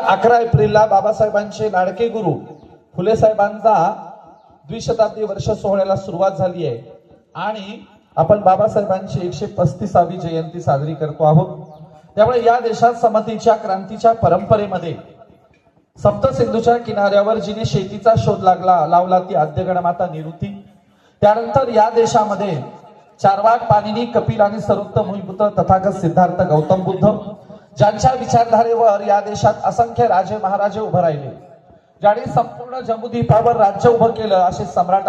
11 एप्रिलला बाबासाहेबांचे लाडके गुरु फुले साहेबांचा द्विशताब्दी वर्ष सोहळ्याला सुरुवात झाली आहे आणि आपण बाबासाहेबांची 135वी जयंती साजरी करतो आहोत। त्यामुळे या देशात समतेच्या क्रांतीच्या परंपरेमध्ये सप्तसिंधूच्या किनाऱ्यावर जिने शेतीचा शोध लावला ती आद्य गणमाता निरुती। त्यानंतर या देशामध्ये चारवाक पाणिनी कपिल आणि सर्वोत्तम भूमिपुत्र तथागत सिद्धार्थ गौतम बुद्ध ज्यांच्या विचारधारेवर या देशात असंख्य राजे महाराजे उभे राहिले, ज्यांनी संपूर्ण जम्बूद्वीपावर राज्य उभं केलं असे सम्राट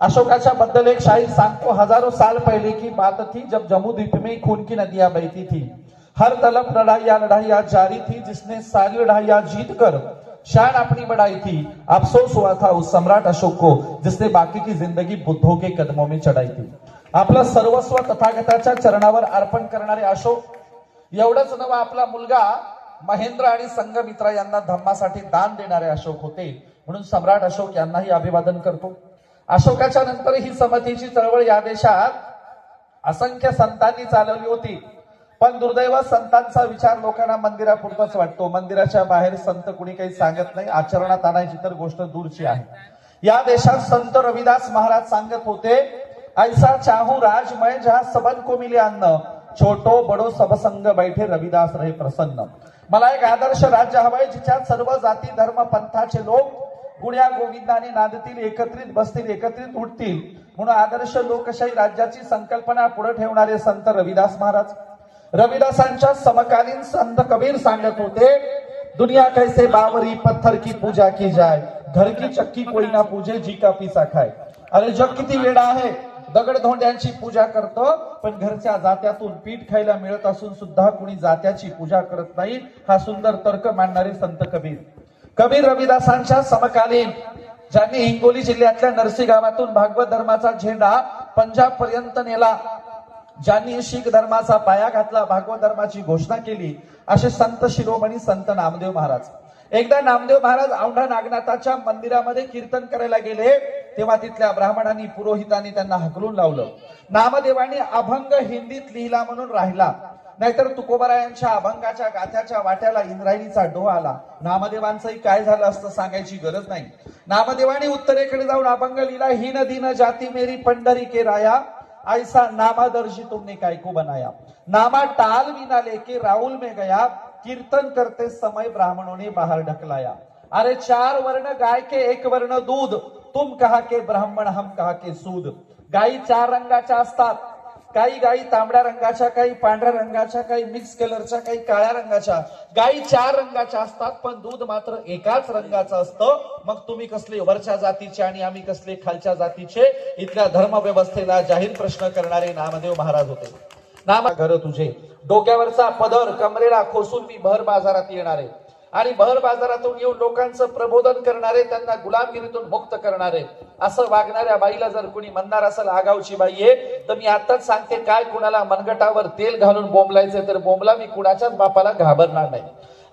अशोकाच्या बद्दल एक शाहीर सांगतो, हजारों साल पहले की बात थी जब जम्बूद्वीप में खून की नदियां बहती थी। हर तरफ लड़ाइयां जारी थी, जिसने सारी लड़ाइयां जीत कर शान अपनी बढ़ाई थी। अफसोस हुआ था उस सम्राट अशोक को जिसने बाकी की जिंदगी बुद्धों के कदमों में चढ़ाई थी। आपलं सर्वस्व तथागताच्या चरणावर अर्पण करणारे अशोक, एवढंच नव्हे आपला मुलगा महेंद्र आणि संघमित्रा यांना धम्मासाठी दान देणारे अशोक होते, म्हणून सम्राट अशोक यांनाही अभिवादन करतो। अशोकाच्या नंतर ही समतेची चळवळ या देशात असंख्य संतांनी चालवली होती, पण दुर्दैव संतांचा विचार लोकांना मंदिरापुरताच वाटतो। मंदिराच्या बाहेर संत कुणी काही सांगत नाही, आचरणात आणायची तर गोष्ट दूरची आहे। या देशात संत रविदास महाराज सांगत होते, ऐसा चाहू राज मैं जहां सबन को मिले अन्न, छोटो बडो सब संग बैठे रविदास रहे प्रसन्न। मला एक आदर्श राज्य हवंय जिच्यात सर्व जाती धर्म पंथाचे लोक गुण्या गोविंदाने नांदतील, एकत्रित बसतील, एकत्रित उठतील, म्हणून आदर्श लोकशाही राज्याची संकल्पना पुढे ठेवणारे संत रविदास महाराज। रविदासांच्या समकालीन संत कबीर सांगत होते, दुनिया कैसे बावरी पत्थर की पूजा की जाए, घर की चक्की कोई ना पूजे जी का पिसा खाए। अरे जग किती वेडा आहे, दगडधोंड्यांची पूजा करतो पण घरच्या जात्यातून पीठ खायला मिळत असून सुद्धा कुणी जात्याची पूजा करत नाही, हा सुंदर तर्क मांडणारे संत कबीर रविदासांच्या समकालीन, ज्यांनी हिंगोली जिल्ह्यातल्या नरसी गावातून भागवत धर्माचा झेंडा पंजाब पर्यंत नेला, ज्यांनी शीख धर्माचा पाया घातला, भागवत धर्माची घोषणा केली, असे संत शिरोमणी संत नामदेव महाराज। एकदा नामदेव महाराज औंढा नागनाथाच्या मंदिरामध्ये कीर्तन करायला गेले, तेव्हा तिथल्या ब्राह्मणांनी पुरोहितांनी त्यांना हकलून लावलं। नामदेवांनी अभंग हिंदीत लिहिला म्हणून राहिला, नाहीतर तुकोबारायांच्या अभंगाच्या गाथ्याच्या वाट्याला इंद्रायणीचा डोह आला। नामदेवांचंही काय झालं असतं सांगायची गरज नाही। नामदेवांनी उत्तरेकडे जाऊन अभंग लिहिला, हीन दीन जाती मेरी पंढरी के राया, ऐसा नामा दर्जी तुमने काय को बनाया। नामा टाल बिना लेके राहुल में गया, कीर्तन करते समय ब्राह्मणों ने बाहर ढकलाया। अरे 4 वर्ण गाय के 1 वर्ण दूध, तुम कहा के ब्राह्मण हम कहा के सूद। गायी 4 रंगाच्या असतात, काही गायी तांबड्या रंगाच्या, काही पांढऱ्या रंगाच्या, काही मिक्स कलरच्या, काही काळ्या रंगाच्या। गायी 4 रंगाच्या असतात पण दूध मात्र एकाच रंगाचं असतं। मग तुम्ही कसले वरच्या जातीचे आणि आम्ही कसले खालच्या जातीचे, इथल्या धर्मव्यवस्थेला जाहीर प्रश्न करणारे नामदेव महाराज होते। घर तुझे डोक्यावरचा पदर कमरेला खोसून मी भर बाजारात येणारे आणि भर बाजारातून येऊन लोकांचं प्रबोधन करणारे, त्यांना गुलामगिरीतून मुक्त करणारे, असं वागणाऱ्या बाईला जर कुणी म्हणणार असेल आगावची बाई आहे, तर मी आताच सांगते, काय कुणाला मनगटावर तेल घालून बोंबलायचे तर बोंबला, मी कुणाच्याच बापाला घाबरणार नाही।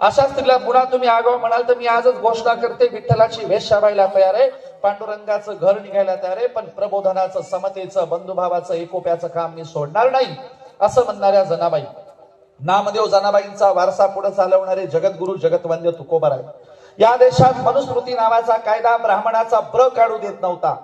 अशा स्त्रीला पुन्हा तुम्ही आगाव म्हणाल तर मी आजच घोषणा करते, विठ्ठलाची वेश्या व्हायला तयार आहे, पांडुरंगाचं घर निघायला तयार आहे, पण प्रबोधनाचं, समतेचं, बंधुभावाचं, एकोप्याचं काम मी सोडणार नाही, असं म्हणणाऱ्या जनाबाई। नामदेव जनाबाईंचा वारसा पुढे चालवणारे जगद्गुरु जगतवंद्य तुकोबाराय। या देशात मनुस्मृती नावाचा कायदा ब्राह्मणाचा ब्र काढू देत नव्हता,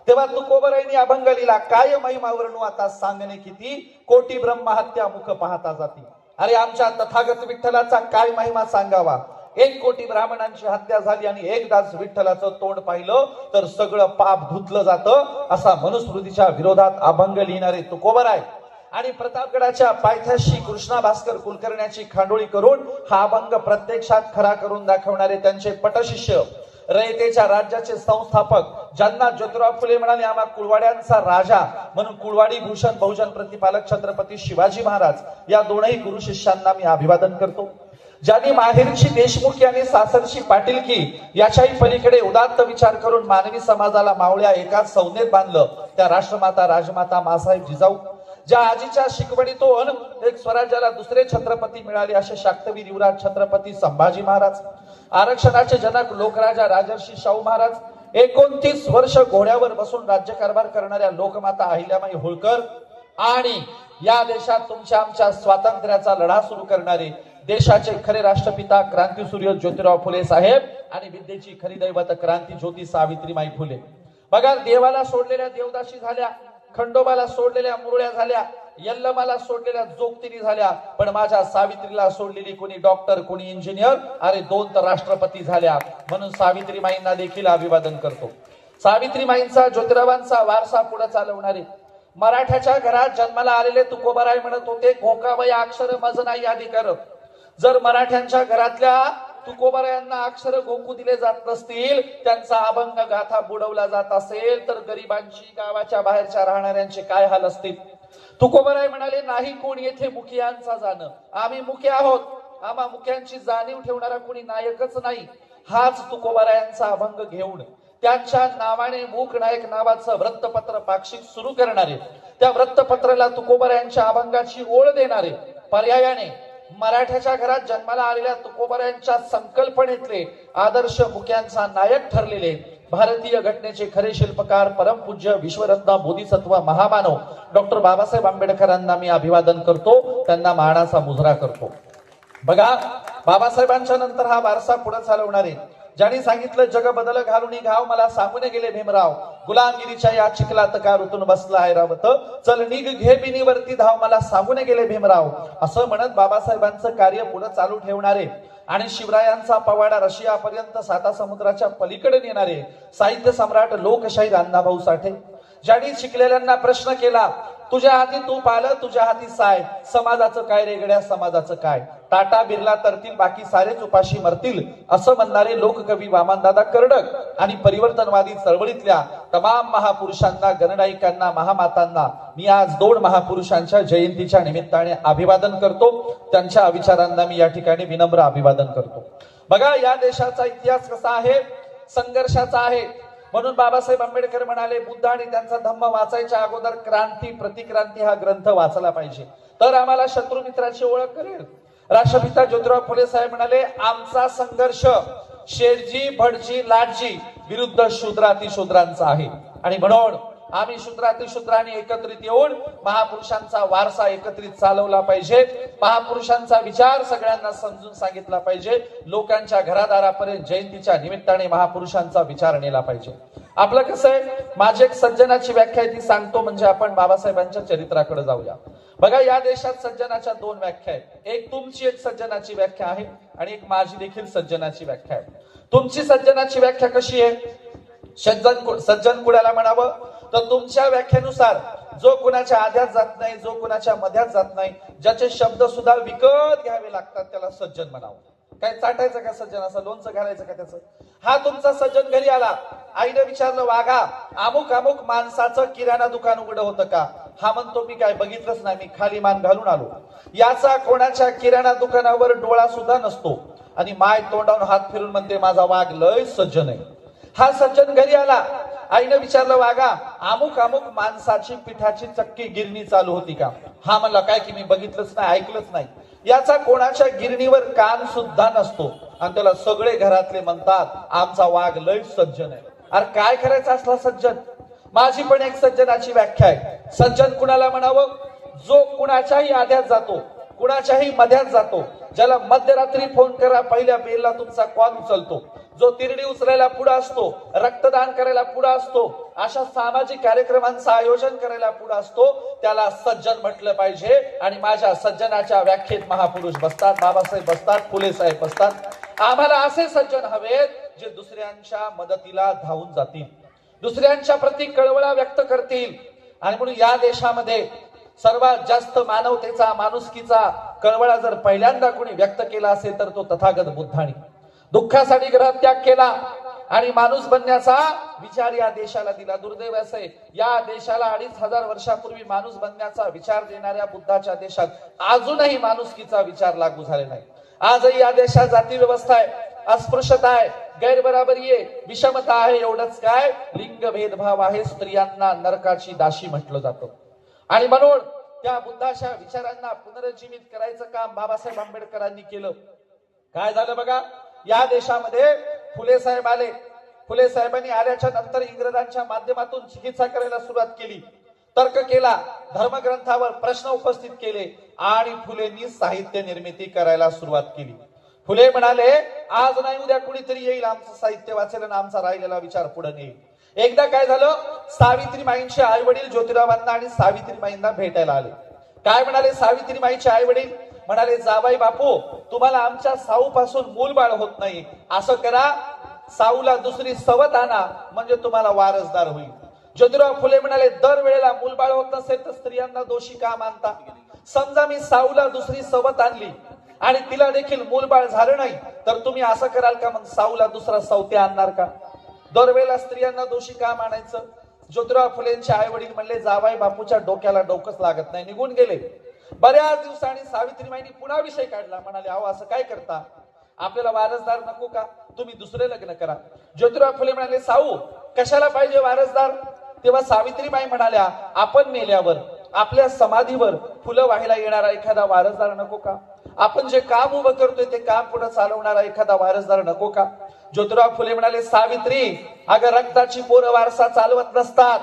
तेव्हा तुकोबारायांनी अभंग लिहिला, काय महिमा वर्णू आता सांगणे किती, कोटी ब्रह्महत्या मुख पाहता जाती। अरे आमच्या तथागत विठ्ठलाचा काय महिमा सांगावा, 1 कोटी ब्राह्मणांची हत्या झाली आणि एकदाच विठ्ठलाचं तोंड पाहिलं तर सगळं पाप धुतलं जातं, असा मनुस्मृतीच्या विरोधात अभंग लिहिणारे तुकोबाराय। आणि प्रतापगडाच्या पायथ्याशी कृष्णा भास्कर कुलकर्ण्याची खांडोळी करून हा अभंग प्रत्यक्षात खरा करून दाखवणारे त्यांचे पटशिष्य, रयतेच्या राज्याचे संस्थापक, ज्यांना ज्योतिराव फुले म्हणाले आम्हा कुळवाड्यांचा राजा म्हणून कुळवाडी भूषण बहुजन प्रतिपालक छत्रपती शिवाजी महाराज, या दोनही गुरु शिष्यांना मी अभिवादन करतो। ज्यांनी माहेरची देशमुखी आणि सासरची पाटीलकी याच्याही पलीकडे उदात्त विचार करून मानवी समाजाला मावळ्या एकाच संज्ञेत बांधलं, त्या राष्ट्रमाता राजमाता मासाहेब जिजाऊ। ज्या आजीच्या शिकवणीतून एक स्वराज्याला दुसरे छत्रपती मिळाले असे शाक्तवीर युवराज छत्रपती संभाजी महाराज, आरक्षणाचे जनक लोकराजा राजर्षी शाहू महाराज, 29 वर्ष घोड्यावर बसून राज्यकारभार करणाऱ्या लोकमाता अहिल्याबाई होळकर आणि या देशात तुमच्या आमच्या स्वातंत्र्याचा लढा सुरू करणारे देशाचे खरे राष्ट्रपिता क्रांतीसूर्य ज्योतिराव फुले साहेब आणि विद्येची खरी दैवत क्रांती ज्योती सावित्रीमाई फुले. बघा, देवाला सोडलेल्या देवदासी झाल्या, खंडोबाला सोडलेल्या मुरळ्या झाल्या, यल्लमाला सोडलेल्या जोगतिरी झाल्या, पण माझ्या सावित्रीला सोडलेली कोणी डॉक्टर, कोणी इंजिनियर, अरे 2 तर राष्ट्रपती झाल्या. म्हणून सावित्रीमाईंना देखील अभिवादन करतो. सावित्रीमाईंचा, ज्योतिरावांचा वारसा पुढे चालवणारे मराठ्याच्या घरात जन्माला आलेले तुकोबाराय म्हणत होते, घोकावय अक्षर मज नाही अधिकार. जर मराठ्यांच्या घरातल्या तुकोबारायांना अक्षर घोकू दिले जात नसतील, त्यांचा अभंग गाथा बुडवला जात असेल, तर गरिबांची, गावाच्या बाहेरच्या राहणाऱ्यांचे काय हाल असतील. तुकोबाराय म्हणाले, नाही कोण येथे मुखियांचा जाणं, आम्ही मुखे आहोत, आम्हा मुख्यांची जाणीव ठेवणारा कोणी नायकच नाही. हाच तुकोबारायांचा अभंग घेऊन त्यांच्या नावाने मूक नायक नावाचं वृत्तपत्र पाक्षिक सुरू करणारे, त्या वृत्तपत्राला तुकोबारायांच्या अभंगाची ओळ देणारे, पर्यायाने मराठ्याच्या घरात जन्माला आलेल्या तुकोबारायांच्या संकल्पनेतले आदर्श मुख्यांचा नायक ठरलेले भारतीय घटनेचे खरे शिल्पकार परमपूज्य विश्वरत्न बोधिसत्व महामानव डॉक्टर बाबासाहेब आंबेडकरांना मी अभिवादन करतो, त्यांना मानाचा मुजरा करतो. बघा, बाबासाहेबांच्या नंतर हा वारसा पुढे चालवणारे, ज्यांनी सांगितलं जग बदल घालून घाव मला सांगून गेले भीमराव, गुलामगिरीच्या या चिखलात का ऋतून बसला आहे रावत, चल निघ घे बिनीवरती धाव मला सांगून गेले भीमराव, असं म्हणत बाबासाहेबांचं कार्य पुढे चालू ठेवणारे आणि शिवरायांचा पवाडा रशियापर्यंत 7 समुद्राच्या पलीकडे नेणारे साहित्य सम्राट लोकशाहीर अण्णाभाऊ साठे, ज्यांनी शिकलेल्यांना प्रश्न केला, तुझ्या हाती तूप आलं, तुझ्या हाती साय, समाजाचं काय रेगड्या, समाजाचं काय, टाटा बिर्ला तरतील, बाकी सारेच उपाशी मरतील, असं म्हणणारे लोककवी वामनदादा कर्डक आणि परिवर्तनवादी चळवळीतल्या तमाम महापुरुषांना, गणनायिकांना, महामातांना मी आज 2 महापुरुषांच्या जयंतीच्या निमित्ताने अभिवादन करतो. त्यांच्या विचारांना मी या ठिकाणी विनम्र अभिवादन करतो. बघा, या देशाचा इतिहास कसा आहे, संघर्षाचा आहे. म्हणून बाबासाहेब आंबेडकर म्हणाले, बुद्ध आणि त्यांचा धम्म वाचायच्या अगोदर क्रांती प्रतिक्रांती हा ग्रंथ वाचला पाहिजे, तर आम्हाला शत्रू मित्राची ओळख करेल. राष्ट्रपिता ज्योतिराव फुले साहेब म्हणाले, आमचा संघर्ष शेरजी, भटजी, लाटजी विरुद्ध शूद्रातिशूद्रांचा आहे, आणि म्हणून आम्ही शूद्रातिशूद्रांनी एकत्रित येऊन महापुरुषांचा वारसा एकत्रित चालवला पाहिजे. महापुरुषांचा विचार सगळ्यांना समजून सांगितला पाहिजे. लोकांच्या घरादारापर्यंत जयंतीच्या निमित्ताने महापुरुषांचा विचार नेला पाहिजे. आपलं कसं आहे, माझी एक सज्जनाची व्याख्या ती सांगतो, म्हणजे आपण बाबासाहेबांच्या चरित्राकडे जाऊया. बघा, या देशात सज्जनाच्या 2 व्याख्या आहेत. एक तुमची एक सज्जनाची व्याख्या आहे आणि एक माझी देखील सज्जनाची व्याख्या आहे. तुमची सज्जनाची व्याख्या कशी आहे? सज्जन कुणाला म्हणावं, तर तुमच्या व्याख्येनुसार जो कुणाच्या आध्यात जात नाही, जो कुणाच्या मध्यात जात नाही, ज्याचे शब्द सुद्धा विकत घ्यावे लागतात, त्याला सज्जन म्हणावं. काय चाटायचं का सज्जन, असं लोणचं घालायचं का त्याचं? हा तुमचा सज्जन घरी आला, आईने विचारलं, वागा अमुक अमुक माणसाचं किराणा दुकान उघडं होतं का? हा म्हणतो, मी काय बघितलंच नाही, मी खाली मान घालून आलो. याचा कोणाच्या किराणा दुकानावर डोळा सुद्धा नसतो आणि माय तोंडावून हात फिरून म्हणते, माझा वाघ लय सज्जन आहे. हा सज्जन घरी आला, आईने विचारलं, वागा अमुक अमुक माणसाची पिठाची चक्की गिरणी चालू होती का? हा म्हणला, काय की मी बघितलंच नाही, ऐकलंच नाही. याचा कोणाच्या गिरणीवर कान सुद्धा नसतो आणि त्याला सगळे घरातले म्हणतात, आमचा वाघ लय सज्जन आहे. अरे काय करायचं असला सज्जन? माझी पण एक सज्जनाची व्याख्या आहे. सज्जन कुणाला म्हणावं? जो कुणाच्याही आध्यात जातो, कुणाच्याही मध्यात जातो, ज्याला मध्यरात्री फोन करा, पहिल्या बेलला तुमचा कॉल उचलतो, जो तिरडी उचलायला पुढे असतो, रक्तदान करायला पुढे असतो, अशा सामाजिक कार्यक्रमांचं आयोजन करायला पुढे असतो, त्याला सज्जन म्हटलं पाहिजे. आणि माझ्या सज्जनाच्या व्याख्येत महापुरुष बसतात, बाबासाहेब बसतात, फुले साहेब बसतात. आम्हाला असे सज्जन हवेत जे दुसऱ्यांच्या मदतीला धावून जातील, दुसऱ्यांच्या प्रती कळवळा व्यक्त करतील. आणि म्हणून या देशामध्ये सर्वात जास्त मानवतेचा, माणुसकीचा कळवळा जर पहिल्यांदा कोणी व्यक्त केला असेल तर तो तथागत बुद्धांनी. दुःखासाठी ग्रहत्याग केला आणि माणूस बनण्याचा विचार या देशाला दिला. दुर्दैव असे, या देशाला 2500 वर्षापूर्वी माणूस बनण्याचा विचार देणाऱ्या बुद्धाच्या देशात अजूनही माणुसकीचा विचार लागू झाले नाही. आजही या देशात जाती व्यवस्था आहे, अस्पृश्यता आहे, गैरबराबरी आहे, विषमता आहे. एवढंच काय, लिंग भेदभाव आहे, स्त्रियांना नरकाची दाशी म्हटलं जातं. आणि म्हणून त्या बुद्धाच्या विचारांना पुनरुज्जीवित करायचं काम बाबासाहेब आंबेडकरांनी केलं. काय झालं बघा, या देशामध्ये फुले साहेब आले. फुले साहेबांनी आल्याच्या नंतर इंग्रजांच्या माध्यमातून चिकित्सा करायला सुरुवात केली. तर्क केला, धर्मग्रंथावर प्रश्न उपस्थित केले आणि फुलेंनी साहित्य निर्मिती करायला सुरुवात केली. फुले म्हणाले, आज नाही उद्या कुणीतरी येईल, आमचं साहित्य वाचेल आणि आमचा राहिलेला विचार पुढे नेईल. एकदा काय झालं, सावित्रीमाईंचे आई वडील ज्योतिरावांना आणि सावित्रीमाईंना भेटायला आले. काय म्हणाले सावित्रीमाईंचे आई वडील? म्हणाले, जाबाई बापू, तुम्हाला आमच्या साऊ पासून मूलबाळ होत नाही, असं करा, साऊला दुसरी सवत आणा, म्हणजे तुम्हाला वारसदार होईल. ज्योतिराव फुले म्हणाले, दरवेळेला मूलबाळ होत नसेल तर स्त्रियांना दोषी का मानता? समजा मी साऊला दुसरी सवत आणली आणि तिला देखील मूलबाळ झालं नाही, तर तुम्ही असं कराल का? मग साऊला दुसरा सवत्या आणणार का? दरवेळेला स्त्रियांना दोषी का मानायचं? ज्योतिराव फुलेंचे आई वडील म्हणले, जाबाई बापूच्या डोक्याला डोकंच लागत नाही, निघून गेले. बऱ्याच दिवसांनी सावित्रीबाईंनी पुन्हा विषय काढला. म्हणाले, अहो असं काय करता, आपल्याला वारसदार नको का? तुम्ही दुसरे लग्न करा. ज्योतिराव फुले म्हणाले, साऊ कशाला पाहिजे वारसदार? तेव्हा सावित्रीबाई म्हणाल्या, आपण मेल्यावर आपल्या समाधीवर फुलं वाहिला येणारा एखादा वारसदार नको का? आपण जे काम उभं करतोय ते काम पुढे चालवणारा एखादा वारसदार नको का? ज्योतिराव फुले म्हणाले, सावित्री, अगं रक्ताची पोरं वारसा चालवत नसतात,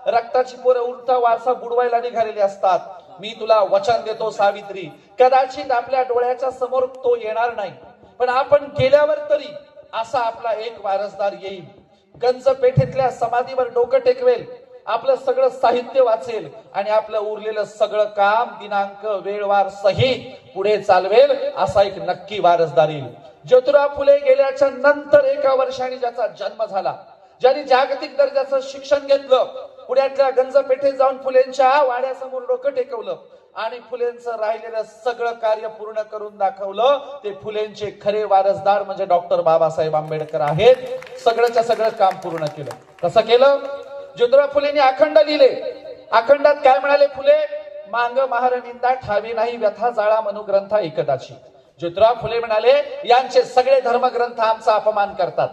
रक्ताची पोरं उलटा वारसा बुडवायला निघालेली असतात. मी तुला वचन देतो सावित्री, कदाचित आपल्या डोळ्याच्या समोर तो येणार नाही, पण आपण गेल्यावर तरी असा आपला एक वारसदार येईल, गंज पेठेतल्या समाधीवर डोकं टेकवेल, आपलं सगळं साहित्य वाचेल आणि आपलं उरलेलं सगळं काम दिनांक वेळवार सहित पुढे चालवेल, असा एक नक्की वारसदार येईल. ज्योतिराव फुले गेल्याच्या नंतर एका वर्षाने ज्याचा जन्म झाला, ज्यांनी जागतिक दर्जाचं शिक्षण घेतलं, पुण्यातल्या गंज पेठेत जाऊन फुलेंच्या वाड्यासमोर डोकं टेकवलं आणि फुलेंचं राहिलेलं सगळं कार्य पूर्ण करून दाखवलं, ते फुलेंचे खरे वारसदार म्हणजे डॉक्टर बाबासाहेब आंबेडकर आहेत. सगळंच्या सगळं काम पूर्ण केलं. कसं केलं? ज्योतिराव फुलेंनी अखंड लिहिले. अखंडात काय म्हणाले फुले? मांग महार निंदा ठावी नाही, व्यथा जाळा मनुग्रंथा एकदाची. ज्योतिराव फुले म्हणाले, यांचे सगळे धर्मग्रंथ आमचा अपमान करतात,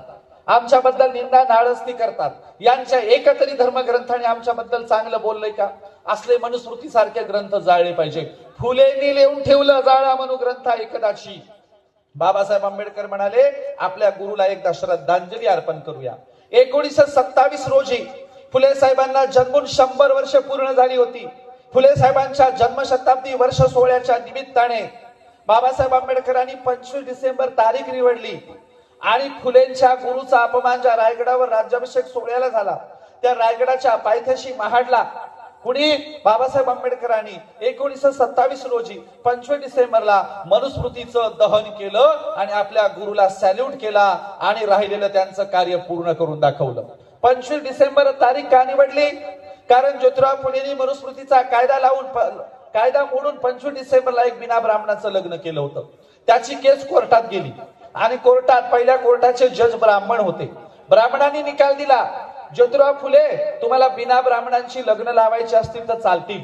आमच्याबद्दल निंदा नाळस्ती करतात, यांच्या एकतरी धर्मग्रंथाने आमच्याबद्दल चांगलं बोललंय का? असले मनुस्मृती सारखे ग्रंथ जाळले पाहिजे. फुलेंनी लिहून ठेवलं, जाळा मनुग्रंथा एकदाची. बाबासाहेब आंबेडकर म्हणाले, आपल्या गुरुला एकदा श्रद्धांजली अर्पण करूया. 1927 रोजी फुले साहेबांना जन्मून 100 वर्ष पूर्ण झाली होती. फुले साहेबांच्या जन्मशताब्दी वर्ष सोहळ्याच्या निमित्ताने बाबासाहेब आंबेडकरांनी 25 डिसेंबर तारीख निवडली आणि फुलेंच्या गुरुचा अपमान ज्या रायगडावर राज्याभिषेक सोहळ्याला झाला, त्या रायगडाच्या पायथ्याशी महाडला कुणी? बाबासाहेब आंबेडकरांनी 1927 रोजी 25 डिसेंबरला मनुस्मृतीचं दहन केलं आणि आपल्या गुरुला सॅल्यूट केला आणि राहिलेलं त्यांचं कार्य पूर्ण करून दाखवलं. 25 डिसेंबर तारीख का निवडली? कारण ज्योतिराव फुलेंनी मनुस्मृतीचा कायदा मोडून 25 डिसेंबरला एक बिना ब्राह्मणाचं लग्न केलं होतं. त्याची केस कोर्टात गेली आणि कोर्टात पहिल्या कोर्टाचे जज ब्राह्मण होते. ब्राह्मणांनी निकाल दिला, ज्योतिराव फुले, तुम्हाला बिना ब्राह्मणांची लग्न लावायची असतील तर चालतील,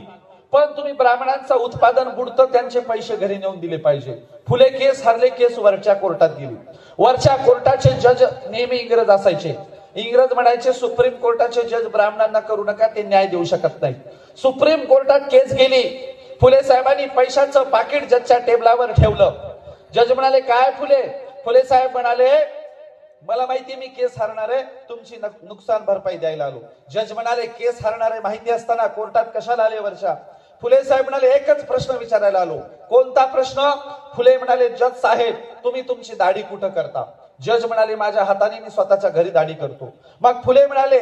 पण तुम्ही ब्राह्मणांचं उत्पादन बुडतं, त्यांचे पैसे घरी नेऊन दिले पाहिजे. फुले केस हरले, केस वरच्या कोर्टात गेली. वरच्या कोर्टाचे जज नेहमी इंग्रज असायचे. इंग्रज म्हणायचे, सुप्रीम कोर्टाचे जज ब्राह्मणांना करू नका, ते न्याय देऊ शकत नाही. सुप्रीम कोर्टात केस गेली. फुले साहेबांनी पैशाचं पाकिट जजच्या टेबलावर ठेवलं. जज म्हणाले, काय फुले? फुले साहेब म्हणाले, मला माहिती मी केस हरणार आहे, तुमची नुकसान भरपाई द्यायला आलो. जज म्हणाले, केस हरणार आहे माहिती असताना कोर्टात कशाला आले वर्षा? फुले साहेब म्हणाले, एकच प्रश्न विचारायला आलो. कोणता प्रश्न? फुले म्हणाले, जज साहेब, तुम्ही तुमची दाढी कुठं करता? जज म्हणाले, माझ्या हाताने मी स्वतःच्या घरी दाढी करतो. मग फुले म्हणाले,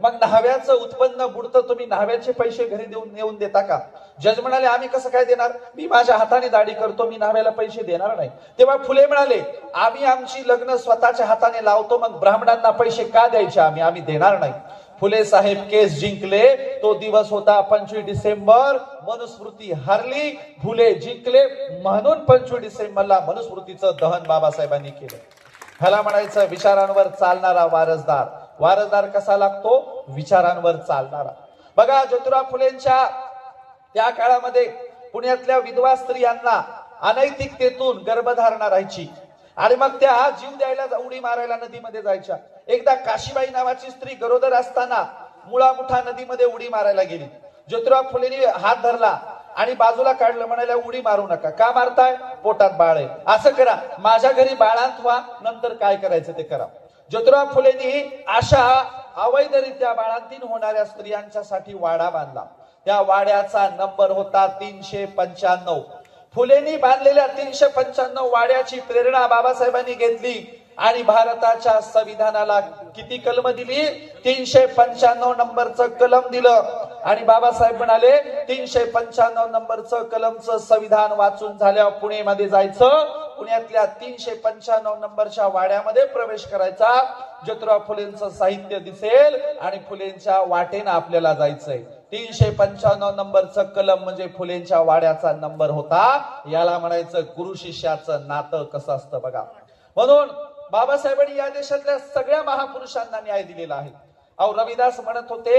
मग न्हाव्याचं उत्पन्न बुडतं, तुम्ही न्हाव्याचे पैसे घरी नेऊन देता का? जज म्हणाले, आम्ही कसं काय देणार? मी माझ्या हाताने दाढी करतो, मी न्हाव्याला पैसे देणार नाही. तेव्हा फुले म्हणाले, आम्ही आमची लग्न स्वतःच्या हाताने लावतो, मग ब्राह्मणांना पैसे का द्यायचे? आम्ही देणार नाही. फुले साहेब केस जिंकले. तो दिवस होता 25 डिसेंबर. मनुस्मृती हरली, फुले जिंकले, म्हणून 25 डिसेंबरला मनुस्मृतीचं दहन बाबासाहेबांनी केलं. ह्याला म्हणायचं विचारांवर चालणारा वारसदार. वारसदार कसा लागतो? विचारांवर चालणारा. बघा, ज्योतिराव फुलेंच्या त्या काळामध्ये पुण्यातल्या विधवा स्त्रियांना अनैतिकतेतून गर्भधारणा राहायची आणि मग त्या जीव द्यायला उडी मारायला नदीमध्ये जायच्या. एकदा काशीबाई नावाची स्त्री गरोदर असताना मुळामुठा नदीमध्ये उडी मारायला गेली. ज्योतिराव फुलेंनी हात धरला आणि बाजूला काढलं, म्हणाल्या, उडी मारू नका. का मारताय? पोटात बाळ आहे. असं करा, माझ्या घरी बाळांत व्हा, नंतर काय करायचं ते करा. ज्योतिराव फुलेंनी अशा अवैधरित्या बाळांतीन होणाऱ्या स्त्रियांच्यासाठी वाडा बांधला. त्या वाड्याचा नंबर होता 395. फुलेंनी बांधलेल्या 395 वाड्याची प्रेरणा बाबासाहेबांनी घेतली आणि भारताच्या संविधानाला किती कलम दिली? 395 नंबरचं कलम दिलं. आणि बाबासाहेब म्हणाले 395 नंबरचं कलमचं संविधान वाचून झाल्यावर पुणेमध्ये जायचं, पुण्यातल्या 395 नंबरच्या वाड्यामध्ये प्रवेश करायचा, ज्योतिराव फुलेंचं साहित्य दिसेल आणि फुलेंच्या वाटेनं आपल्याला जायचंय. 395 नंबरचं कलम म्हणजे फुलेंच्या वाड्याचा नंबर होता. याला म्हणायचं गुरु शिष्याचं नातं कसं असतं बघा. म्हणून बाबासाहेबांनी या देशातल्या सगळ्या महापुरुषांना न्याय दिलेला आहे. अहो रविदास म्हणत होते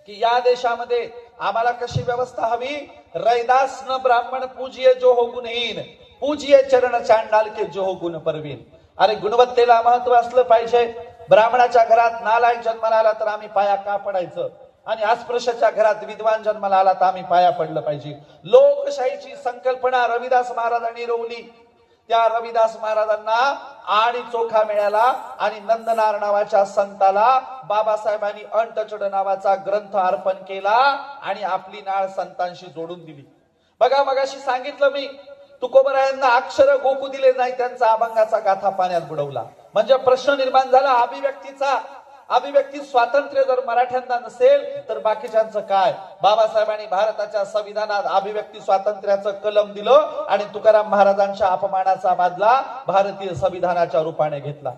की या देशामध्ये आम्हाला कशी व्यवस्था हवी? रैदास न ब्राह्मण पूजिये जो हो गुणहीन, पूजिये चरण चांडाल के जो हो गुण परवीन. अरे गुणवत्तेला महत्व असलं पाहिजे. ब्राह्मणाच्या घरात नालायक जन्माला आला तर आम्ही पाया का पडायचं? आणि अस्पृश्याच्या घरात विद्वान जन्माला आला तर आम्ही पाया पडलं पाहिजे. लोकशाहीची संकल्पना रविदास महाराजांनी रोवली. त्या रविदास महाराजांना आणि चोखा मिळाला आणि नंदनार नावाच्या संताला बाबासाहेबांनी अनटचड नावाचा ग्रंथ अर्पण केला आणि आपली नाळ संतांशी जोडून दिली. बघा मगाशी सांगितलं मी, तुकोबरायांना अक्षर गोकू दिले नाही, त्यांचा अभंगाचा गाथा पाण्यात बुडवला. म्हणजे प्रश्न निर्माण झाला अभिव्यक्तीचा. अभिव्यक्ती स्वातंत्र्य जर मराठ्यांना नसेल तर बाकीच्यांचं काय? बाबासाहेबांनी भारताच्या संविधानात अभिव्यक्ती स्वातंत्र्याचं कलम दिलं आणि तुकाराम महाराजांच्या अपमानाचा बदला भारतीय संविधानाच्या रूपाने घेतला.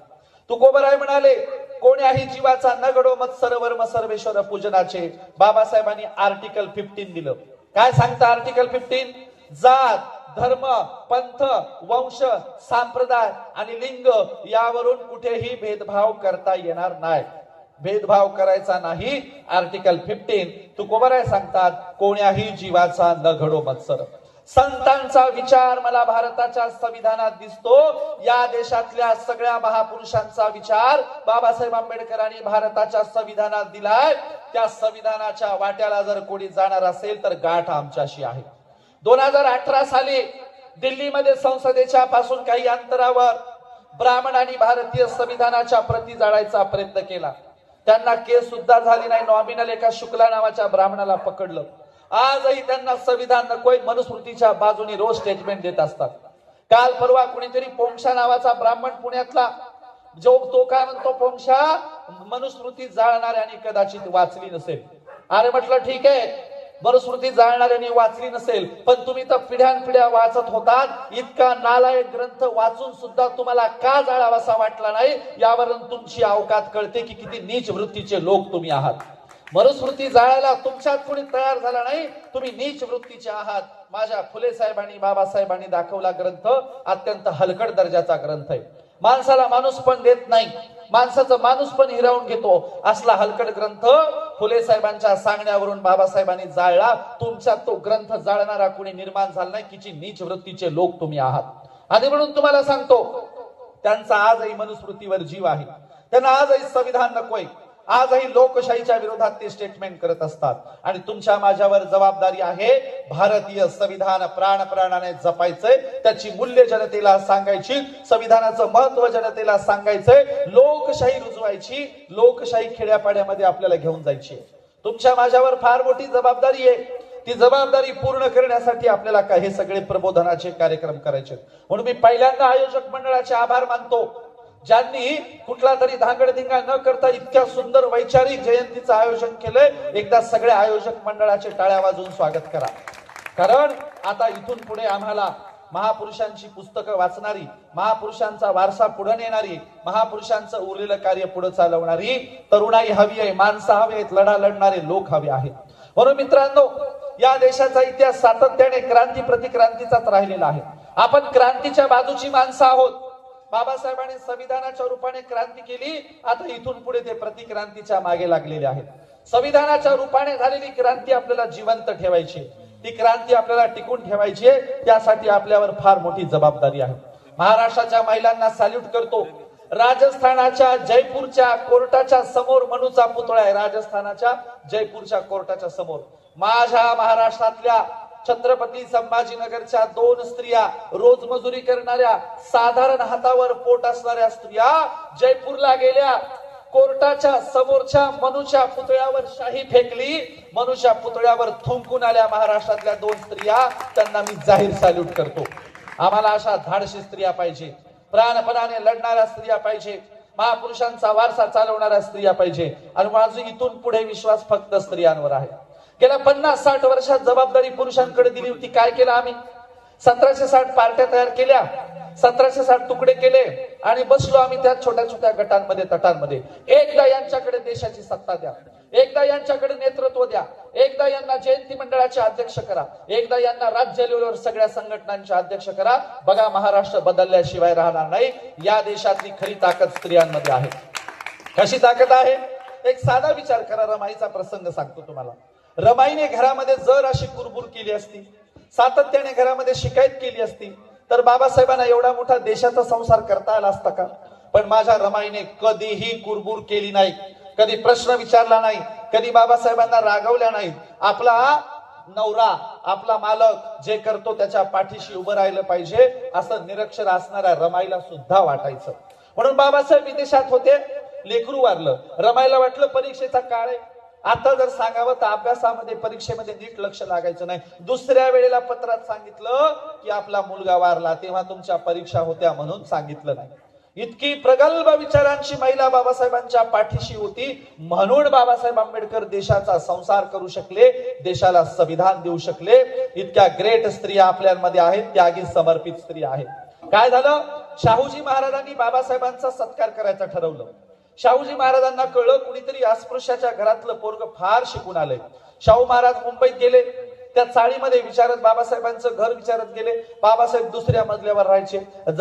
तुकोबराय म्हणाले कोण्याही जीवाचा न घडो मत्सर वर्म सर्वेश्वर पूजनाचे. बाबासाहेबांनी आर्टिकल 15 दिलं. काय सांगतं आर्टिकल 15? जात, धर्म, पंथ, वंश, संप्रदाय आणि लिंग यावरून कुठेही भेदभाव करता येणार नाही. भेदभाव करायचा नाही. आर्टिकल 15 तुकोबराय सांगतात कोण्याही जीवाचा न घडो मत्सर. संतांचा विचार मला भारताच्या संविधानात दिसतो. या देशातल्या सगळ्या महापुरुषांचा विचार बाबासाहेब आंबेडकरांनी भारताच्या संविधानात दिलाय. त्या संविधानाच्या वाट्याला जर कोणी जाणार असेल तर गाठ आमच्याशी आहे. 2018 साली दिल्लीमध्ये संसदेच्या पासून काही अंतरावर ब्राह्मणांनी भारतीय संविधानाच्या प्रती जाळायचा प्रयत्न केला. त्यांना केस सुद्धा झाली नाही. नॉमिनल एका शुक्ला नावाच्या ब्राह्मणाला पकडलं. आजही त्यांना संविधान नकोय मनुस्मृतीच्या बाजूने रोज स्टेटमेंट देत असतात. काल परवा कुणीतरी पोंक्षा नावाचा ब्राह्मण पुण्यातला जो तो काय म्हणतो, पोंक्षा मनुस्मृती जाळणाऱ्यांनी कदाचित वाचली नसेल. अरे म्हटलं ठीक आहे, मनुस्मृती जाळणाऱ्यांनी वाचली नसेल, पण तुम्ही तर पिढ्यानपिढ्या वाचत होतात. इतका नालायक ग्रंथ वाचून सुद्धा तुम्हाला का जाळावासा वाटला नाही? यावरून तुमची अवकात कळते की किती नीच वृत्तीचे लोक तुम्ही आहात. मनुस्मृती जाळायला तुमच्यात कोणी तयार झाला नाही. तुम्ही नीच वृत्तीचे आहात. माझ्या फुले साहेबांनी बाबासाहेबांनी दाखवला ग्रंथ अत्यंत हलकट दर्जाचा ग्रंथ आहे. माणसाला माणूस पण देत नाही, माणसाचं माणूस पण हिरावून घेतो असला हलकट ग्रंथ फुले साहेबांच्या सांगण्यावरून बाबासाहेबांनी जाळला. तुमच्यात तो ग्रंथ जाळणारा कोणी निर्माण झाला नाही. किती नीच वृत्तीचे लोक तुम्ही आहात. आणि म्हणून तुम्हाला सांगतो त्यांचा आजही मनुस्मृतीवर जीव आहे. त्यांना आजही संविधान नकोय. आजही लोकशाहीच्या विरोधात ते स्टेटमेंट करत असतात. आणि तुमच्या माझ्यावर जबाबदारी आहे भारतीय संविधान प्राणाने जपायचंय. त्याची मूल्य जनतेला सांगायची, संविधानाचं महत्व जनतेला सांगायचंय, लोकशाही रुजवायची, लोकशाही खेड्यापाड्यामध्ये आपल्याला घेऊन जायची. तुमच्या माझ्यावर फार मोठी जबाबदारी आहे. ती जबाबदारी पूर्ण करण्यासाठी आपल्याला काय हे सगळे प्रबोधनाचे कार्यक्रम करायचे. म्हणून मी पहिल्यांदा आयोजक मंडळाचे आभार मानतो, ज्यांनी कुठला तरी धांगडधिंगा न करता इतक्या सुंदर वैचारिक जयंतीचं आयोजन केलंय. एकदा सगळ्या आयोजक मंडळाचे टाळ्या वाजवून स्वागत करा. कारण आता इथून पुढे आम्हाला महापुरुषांची पुस्तकं वाचणारी, महापुरुषांचा वारसा पुढे नेणारी, महापुरुषांचं उरलेलं कार्य पुढे चालवणारी तरुणाई हवी आहे, माणसं हवी आहेत, लढा लढणारे लोक हवे आहेत. म्हणून मित्रांनो, या देशाचा इतिहास सातत्याने क्रांती प्रतिक्रांतीचाच राहिलेला आहे. आपण क्रांतीच्या बाजूची माणसं आहोत. बाबासाहेबांनी संविधानाच्या रूपाने क्रांती केली. आता इथून पुढे ते प्रतिक्रांतीच्या मागे लागलेले आहेत. संविधानाच्या रूपाने झालेली क्रांती आपल्याला जिवंत ठेवायची, ती क्रांती आपल्याला टिकून ठेवायची आहे. त्यासाठी आपल्यावर फार मोठी जबाबदारी आहे. महाराष्ट्राच्या महिलांना सॅल्यूट करतो. राजस्थानाच्या जयपूरच्या कोर्टाच्या समोर मनूचा पुतळा आहे. राजस्थानाच्या जयपूरच्या कोर्टाच्या समोर माझ्या महाराष्ट्रातल्या छत्रपती संभाजीनगरच्या 2 स्त्रिया, रोज मजुरी करणाऱ्या, साधारण हातावर पोट असणाऱ्या स्त्रिया जयपूरला गेल्या. कोर्टाच्या समोरच्या मनुष्या पुतळ्यावर शाही फेकली, मनुष्या पुतळ्यावर थुंकून आल्या महाराष्ट्रातल्या 2 स्त्रिया, त्यांना मी जाहीर सॅल्यूट करतो. आम्हाला अशा धाडशी स्त्रिया पाहिजे, प्राणपणाने लढणाऱ्या स्त्रिया पाहिजे, महापुरुषांचा वारसा चालवणाऱ्या स्त्रिया पाहिजे. आणि माझा इथून पुढे विश्वास फक्त स्त्रियांवर आहे. गेल्या 50-60 वर्षात जबाबदारी पुरुषांकडे दिली होती. काय केलं आम्ही? 1760 पार्ट्या तयार केल्या, 1760 तुकडे केले आणि बसलो आम्ही त्या छोट्या छोट्या गटांमध्ये, तटांमध्ये. एकदा यांच्याकडे देशाची सत्ता द्या, एकदा यांच्याकडे नेतृत्व द्या, एकदा यांना जयंती मंडळाचे अध्यक्ष करा, एकदा यांना राज्य लेवलवर सगळ्या संघटनांचे अध्यक्ष करा. बघा, महाराष्ट्र बदलल्याशिवाय राहणार नाही. या देशातली खरी ताकद स्त्रियांमध्ये आहे. कशी ताकद आहे? एक साधा विचार करा. रमाईचा प्रसंग सांगतो तुम्हाला. रमाईने घरामध्ये जर अशी कुरबुर केली असती, सातत्याने घरामध्ये शिकायत केली असती, तर बाबासाहेबांना एवढा मोठा देशाचा संसार करता आला असता का? पण माझ्या रमाईने कधीही कुरबुर केली नाही, कधी प्रश्न विचारला नाही, कधी बाबासाहेबांना रागवल्या नाही. आपला नवरा, आपला मालक जे करतो त्याच्या पाठीशी उभं राहिलं पाहिजे असं निरक्षर असणाऱ्या रमाईला सुद्धा वाटायचं. म्हणून बाबासाहेब विदेशात होते, लेकरू वारलं. रमाईला वाटलं परीक्षेचा काळ आहे, आता जर सांगावं तर अभ्यासामध्ये, परीक्षेमध्ये नीट लक्ष लागायचं नाही. दुसऱ्या वेळेला पत्रात सांगितलं की आपला मुलगा वारला, तेव्हा तुमच्या परीक्षा होत्या म्हणून सांगितलं नाही. इतकी प्रगल्भ विचारांची महिला बाबासाहेबांच्या पाठीशी होती. म्हणून बाबासाहेब आंबेडकर देशाचा संसार करू शकले, देशाला संविधान देऊ शकले. इतक्या ग्रेट स्त्रिया आपल्यामध्ये आहेत, त्यागी समर्पित स्त्रिया आहेत. काय झालं? शाहूजी महाराजांनी बाबासाहेबांचा सत्कार करायचं ठरवलं. शाहूजी महाराजांना कळलं कुणीतरी अस्पृश्याच्या घरातलं पोरग फार शिकून आलंय. शाहू महाराज मुंबईत गेले, त्या चाळीमध्ये विचारत बाबासाहेबांचं घर विचारत गेले. बाबासाहेब दुसऱ्या मजल्यावर राहायचे.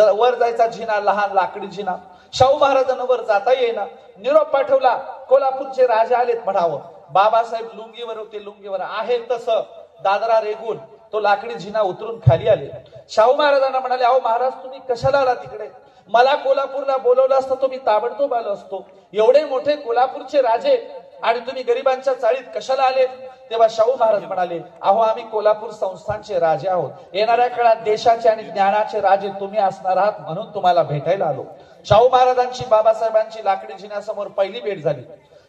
वर जायचा जिना, लहान लाकडी जिना. शाहू महाराजांना वर जाता येईना. निरोप पाठवला, कोल्हापूरचे राजा आलेत म्हणावं. बाबासाहेब लुंगीवर होते, लुंगीवर आहे तसं दादरा रेगून तो लाकडी जिना उतरून खाली आले. शाहू महाराजांना म्हणाले, अहो महाराज, तुम्ही कशाला आला तिकडे? मला कोल्हापूरला बोलवलं असतं तो मी ताबडतोब आलो असतो. एवढे मोठे कोल्हापूरचे राजे आणि तुम्ही गरिबांच्या चाळीत कशाला आले? तेव्हा शाहू महाराज म्हणाले, अहो आम्ही कोल्हापूर संस्थानचे राजे आहोत. येणाऱ्या काळात देशाचे आणि ज्ञानाचे राजे तुम्ही असणार आहात, म्हणून तुम्हाला भेटायला आलो. शाहू महाराजांची बाबासाहेबांची लाकडी जिन्यासमोर पहिली भेट झाली.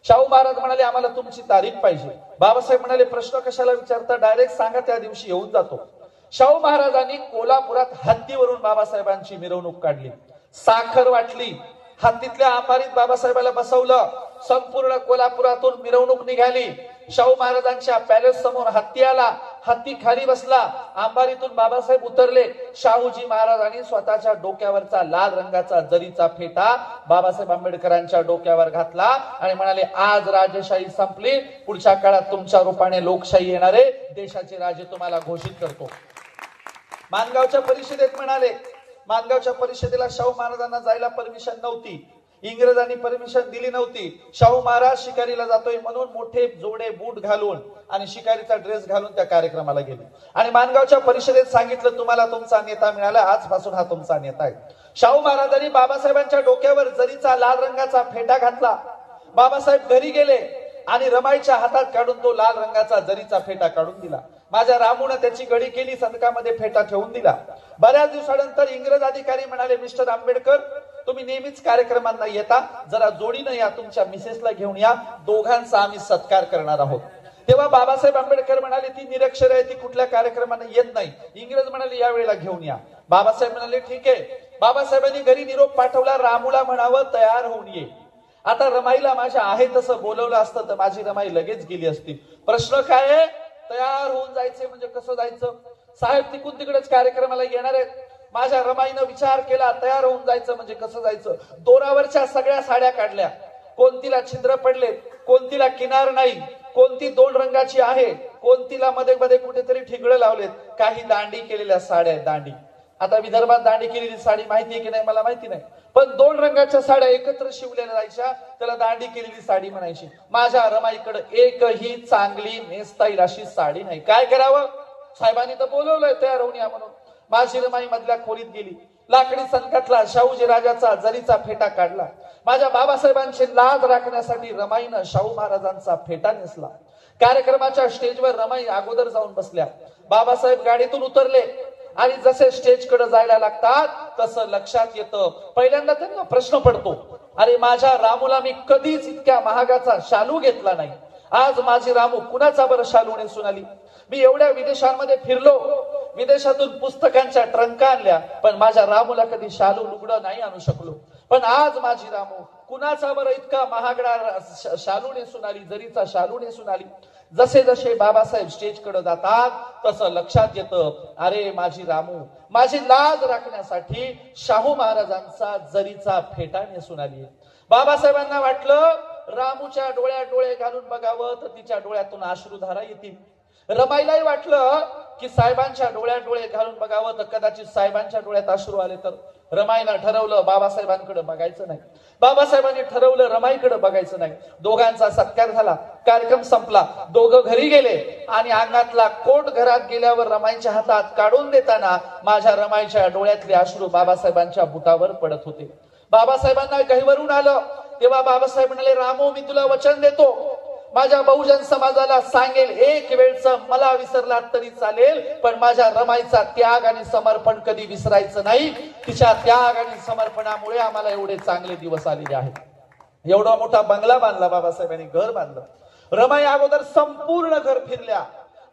शाहू महाराज म्हणाले, आम्हाला तुमची तारीख पाहिजे. बाबासाहेब म्हणाले, प्रश्न कशाला विचारता, डायरेक्ट सांगा, त्या दिवशी येऊन जातो. शाहू महाराजांनी कोल्हापुरात हत्तीवरून बाबासाहेबांची मिरवणूक काढली, साखर वाटली, हत्तीतल्या अंबारीत बाबासाहेबाला बसवलं. संपूर्ण कोल्हापुरातून मिरवणूक निघाली. शाहू महाराजांच्या पॅलेस समोर हत्ती आला, हत्ती खाली बसला, अंबारीतून बाबासाहेब उतरले. शाहूजी महाराजांनी स्वतःच्या डोक्यावरचा लाल रंगाचा जरीचा फेटा बाबासाहेब आंबेडकरांच्या डोक्यावर घातला आणि म्हणाले, आज राजेशाही संपली, पुढच्या काळात तुमच्या रूपाने लोकशाही येणारे, देशाचे राजे तुम्हाला घोषित करतो. मानगावच्या परिषदेत म्हणाले, मानगावच्या परिषदेला शाहू महाराजांना जायला परमिशन नव्हती, इंग्रजांनी परमिशन दिली नव्हती. शाहू महाराज शिकारीला जातोय म्हणून मोठे जोडे बूट घालून आणि शिकारीचा ड्रेस घालून त्या कार्यक्रमाला गेले आणि मानगावच्या परिषदेत सांगितलं, तुम्हाला तुमचा नेता मिळाला, आजपासून हा तुमचा नेता आहे. शाहू महाराजांनी बाबासाहेबांच्या डोक्यावर जरीचा लाल रंगाचा फेटा घातला. बाबासाहेब घरी गेले आणि रमाईच्या हातात काढून तो लाल रंगाचा जरीचा फेटा काढून दिला. माझ्या रामूने त्याची घडी केली, संदकामध्ये फेटा ठेवून दिला. बऱ्याच दिवसानंतर इंग्रज अधिकारी म्हणाले, मिस्टर आंबेडकर, तुम्ही नेहमीच कार्यक्रमांना येता, जरा जोडीनं या, तुमच्या मिसेसला घेऊन या, दोघांचा आम्ही सत्कार करणार आहोत. तेव्हा बाबासाहेब आंबेडकर म्हणाले, ती निरक्षर आहे, ती कुठल्या कार्यक्रमांना येत नाही. इंग्रज म्हणाले, या वेळेला घेऊन या. बाबासाहेब म्हणाले, ठीक आहे. बाबासाहेबांनी घरी निरोप पाठवला, रामूला म्हणावं तयार होऊन ये. आता रमाईला माझ्या आहे तसं बोलवलं असतं तर माझी रमाई लगेच गेली असती. प्रश्न काय आहे? तयार होऊन जायचे म्हणजे कसं जायचं? साहेब तिकून तिकडेच कार्यक्रमाला येणार आहेत. माझ्या रमाईनं विचार केला, तयार होऊन जायचं म्हणजे कसं जायचं? दोरावरच्या सगळ्या साड्या काढल्या, कोणतीला छिद्र पडलेत, कोणतीला किनार नाही, कोणती 2 रंगाची आहे, कोणतीला मध्ये मध्ये कुठेतरी ठिगळं लावलेत, काही दांडी केलेल्या साड्या आहेत. दांडी, आता विदर्भात दांडी केलेली साडी माहिती आहे की नाही मला माहिती नाही, पण 2 रंगाच्या साड्या एकत्र शिवलेल्या जायच्या, त्याला दांडी केलेली साडी म्हणायची. माझ्या रमाईकडे एकही चांगली नेसता येईल अशी साडी नाही. काय करावं? साहेबांनी तर बोलवलंय तयार होऊन या म्हणून. माझी रमाई मधल्या खोलीत गेली, लाकडी संकटला शाहूजी राजाचा जरीचा फेटा काढला. माझ्या बाबासाहेबांची लाज राखण्यासाठी रमाईनं शाहू महाराजांचा फेटा नेसला. कार्यक्रमाच्या स्टेजवर रमाई अगोदर जाऊन बसल्या. बाबासाहेब गाडीतून उतरले आणि जसे स्टेज कडे जायला लागतात तसं लक्षात येतं, पहिल्यांदा त्यांना प्रश्न पडतो, अरे माझ्या रामूला मी कधीच इतक्या महागाचा शालू घेतला नाही. आज माझी रामू कुणाचा बरं शालू नेसून आली? मी एवढ्या विदेशांमध्ये फिरलो, विदेशातून पुस्तकांच्या ट्रंका आणल्या, पण माझ्या रामूला कधी शालू लुगडं नाही आणू शकलो. पण आज माझी रामू कुणाचा बरं इतका महागडा शालू नेसून आली, जरीचा शालू नेसून आली. जसे जसे बाबासाहेब स्टेजकडे जातात तसं लक्षात येतं, अरे माझी रामू माझी लाज राखण्यासाठी शाहू महाराजांचा जरीचा फेटा नेसून आली. बाबासाहेबांना वाटलं रामूच्या डोळ्यात डोळे घालून बघावं तर तिच्या डोळ्यातून अश्रुधारा येतील. रमाईलाही वाटलं की साहेबांच्या डोळ्यात डोळे घालून बघावं तर कदाचित साहेबांच्या डोळ्यात अश्रू आले तर. रमाईनं ठरवलं बाबासाहेबांकडे बघायचं नाही. बाबासाहेबांनी ठरवलं रमाईकडे बघायचं नाही. दोघांचा सत्कार झाला, कार्यक्रम संपला, दोघं घरी गेले आणि अंगातला कोट घरात गेल्यावर रमाईच्या हातात काढून देताना माझ्या रमाईच्या डोळ्यातले अश्रू बाबासाहेबांच्या बुटावर पडत होते. बाबासाहेबांना गहिवरून आलं तेव्हा बाबासाहेब म्हणाले, रामू मी तुला वचन देतो, माझ्या बहुजन समाजाला सांगेल एक वेळचं मला विसरला तरी चालेल, पण माझ्या रमाईचा त्याग आणि समर्पण कधी विसरायचं नाही. तिच्या त्याग आणि समर्पणामुळे आम्हाला एवढे चांगले दिवस आलेले आहेत. एवढा मोठा बंगला बांधला बाबासाहेबांनी, घर बांधलं. रमाई अगोदर संपूर्ण घर फिरल्या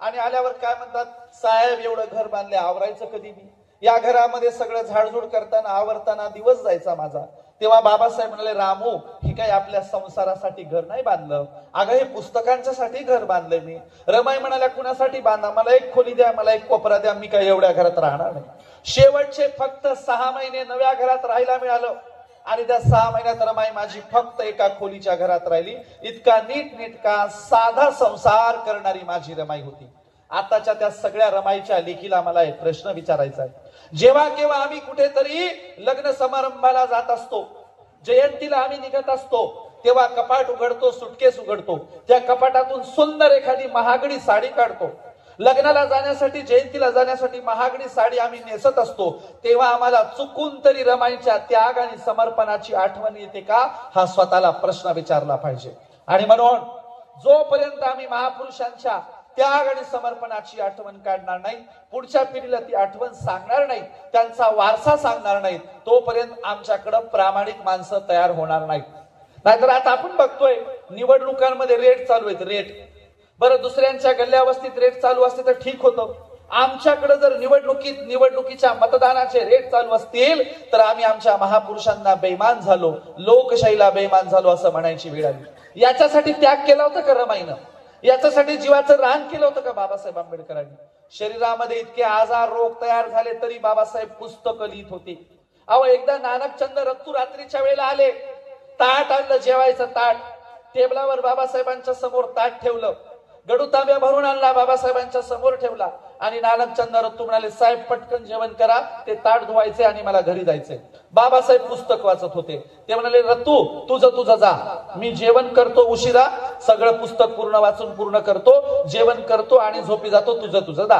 आणि आल्यावर काय म्हणतात, साहेब एवढं घर बांधले, आवरायचं कधी मी? या घरामध्ये सगळं झाडझूड करताना आवरताना दिवस जायचा माझा. तेव्हा बाबासाहेब म्हणाले, रामू ही काही आपल्या संसारासाठी घर नाही बांधलं, अगं हे पुस्तकांच्यासाठी घर बांधलंय मी. रमाई म्हणाल्या, कुणासाठी बांधा? मला एक खोली द्या, मला एक कोपरा द्या, मी काही एवढ्या घरात राहणार नाही. शेवटचे फक्त 6 महिने नव्या घरात राहायला मिळालं आणि त्या 6 महिन्यात रमाई माझी फक्त एका खोलीच्या घरात राहिली. इतका नीटनेटका साधा संसार करणारी माझी रमाई होती. आताच्या त्या सगळ्या रमाईच्या लेखीला मला एक प्रश्न विचारायचा आहे. जेव्हा केव्हा आम्ही कुठेतरी लग्न समारंभाला जात असतो, जयंतीला आम्ही निघत असतो, तेव्हा कपाट उघडतो, सुटकेस उघडतो, त्या कपाटातून सुंदर एखादी महागडी साडी काढतो. लग्नाला जाण्यासाठी, जयंतीला जाण्यासाठी महागडी साडी आम्ही नेसत असतो, तेव्हा आम्हाला चुकून तरी रमाईच्या त्याग आणि समर्पणाची आठवण येते का? हा स्वतःला प्रश्न विचारला पाहिजे. आणि म्हणून जोपर्यंत आम्ही महापुरुषांच्या त्याग आणि समर्पणाची आठवण काढणार नाही, पुढच्या पिढीला ती आठवण सांगणार नाही, त्यांचा वारसा सांगणार नाही, तोपर्यंत आमच्याकडे प्रामाणिक माणसं तयार होणार नाहीत. नाहीतर आता आपण बघतोय निवडणुकांमध्ये रेट चालू आहेत, रेट. बरं दुसऱ्यांच्या गल्ल्या वस्तीत रेट चालू असते तर ठीक होतं. आमच्याकडे जर निवडणुकीच्या मतदानाचे रेट चालू असतील तर आम्ही आमच्या महापुरुषांना बेईमान झालो, लोकशाहीला बेईमान झालो असं म्हणायची वेळ आली. याच्यासाठी त्याग केला होता का रमाईनं? याच्यासाठी जीवाचं रान केलं होतं का बाबासाहेब आंबेडकरांनी? शरीरामध्ये इतके आजार रोग तयार झाले तरी बाबासाहेब पुस्तकं लिहित होते. अहो एकदा नानकचंद रत्तू रात्रीच्या वेळेला आले, ताट आणलं जेवायचं ताट, टेबलावर बाबासाहेबांच्या समोर ताट ठेवलं, गडू तांब्या भरून आणला बाबासाहेबांच्या समोर ठेवला आणि नानकचंद रत्तू म्हणाले, साहेब पटकन जेवण करा, ते ताट धुवायचे आणि मला घरी जायचंय. बाबासाहेब पुस्तक वाचत होते. ते म्हणाले, रत्तू तुझं जा, मी जेवण करतो उशिरा, सगळं पुस्तक पूर्ण वाचून पूर्ण करतो, जेवण करतो आणि झोपी जातो, तुझं जा.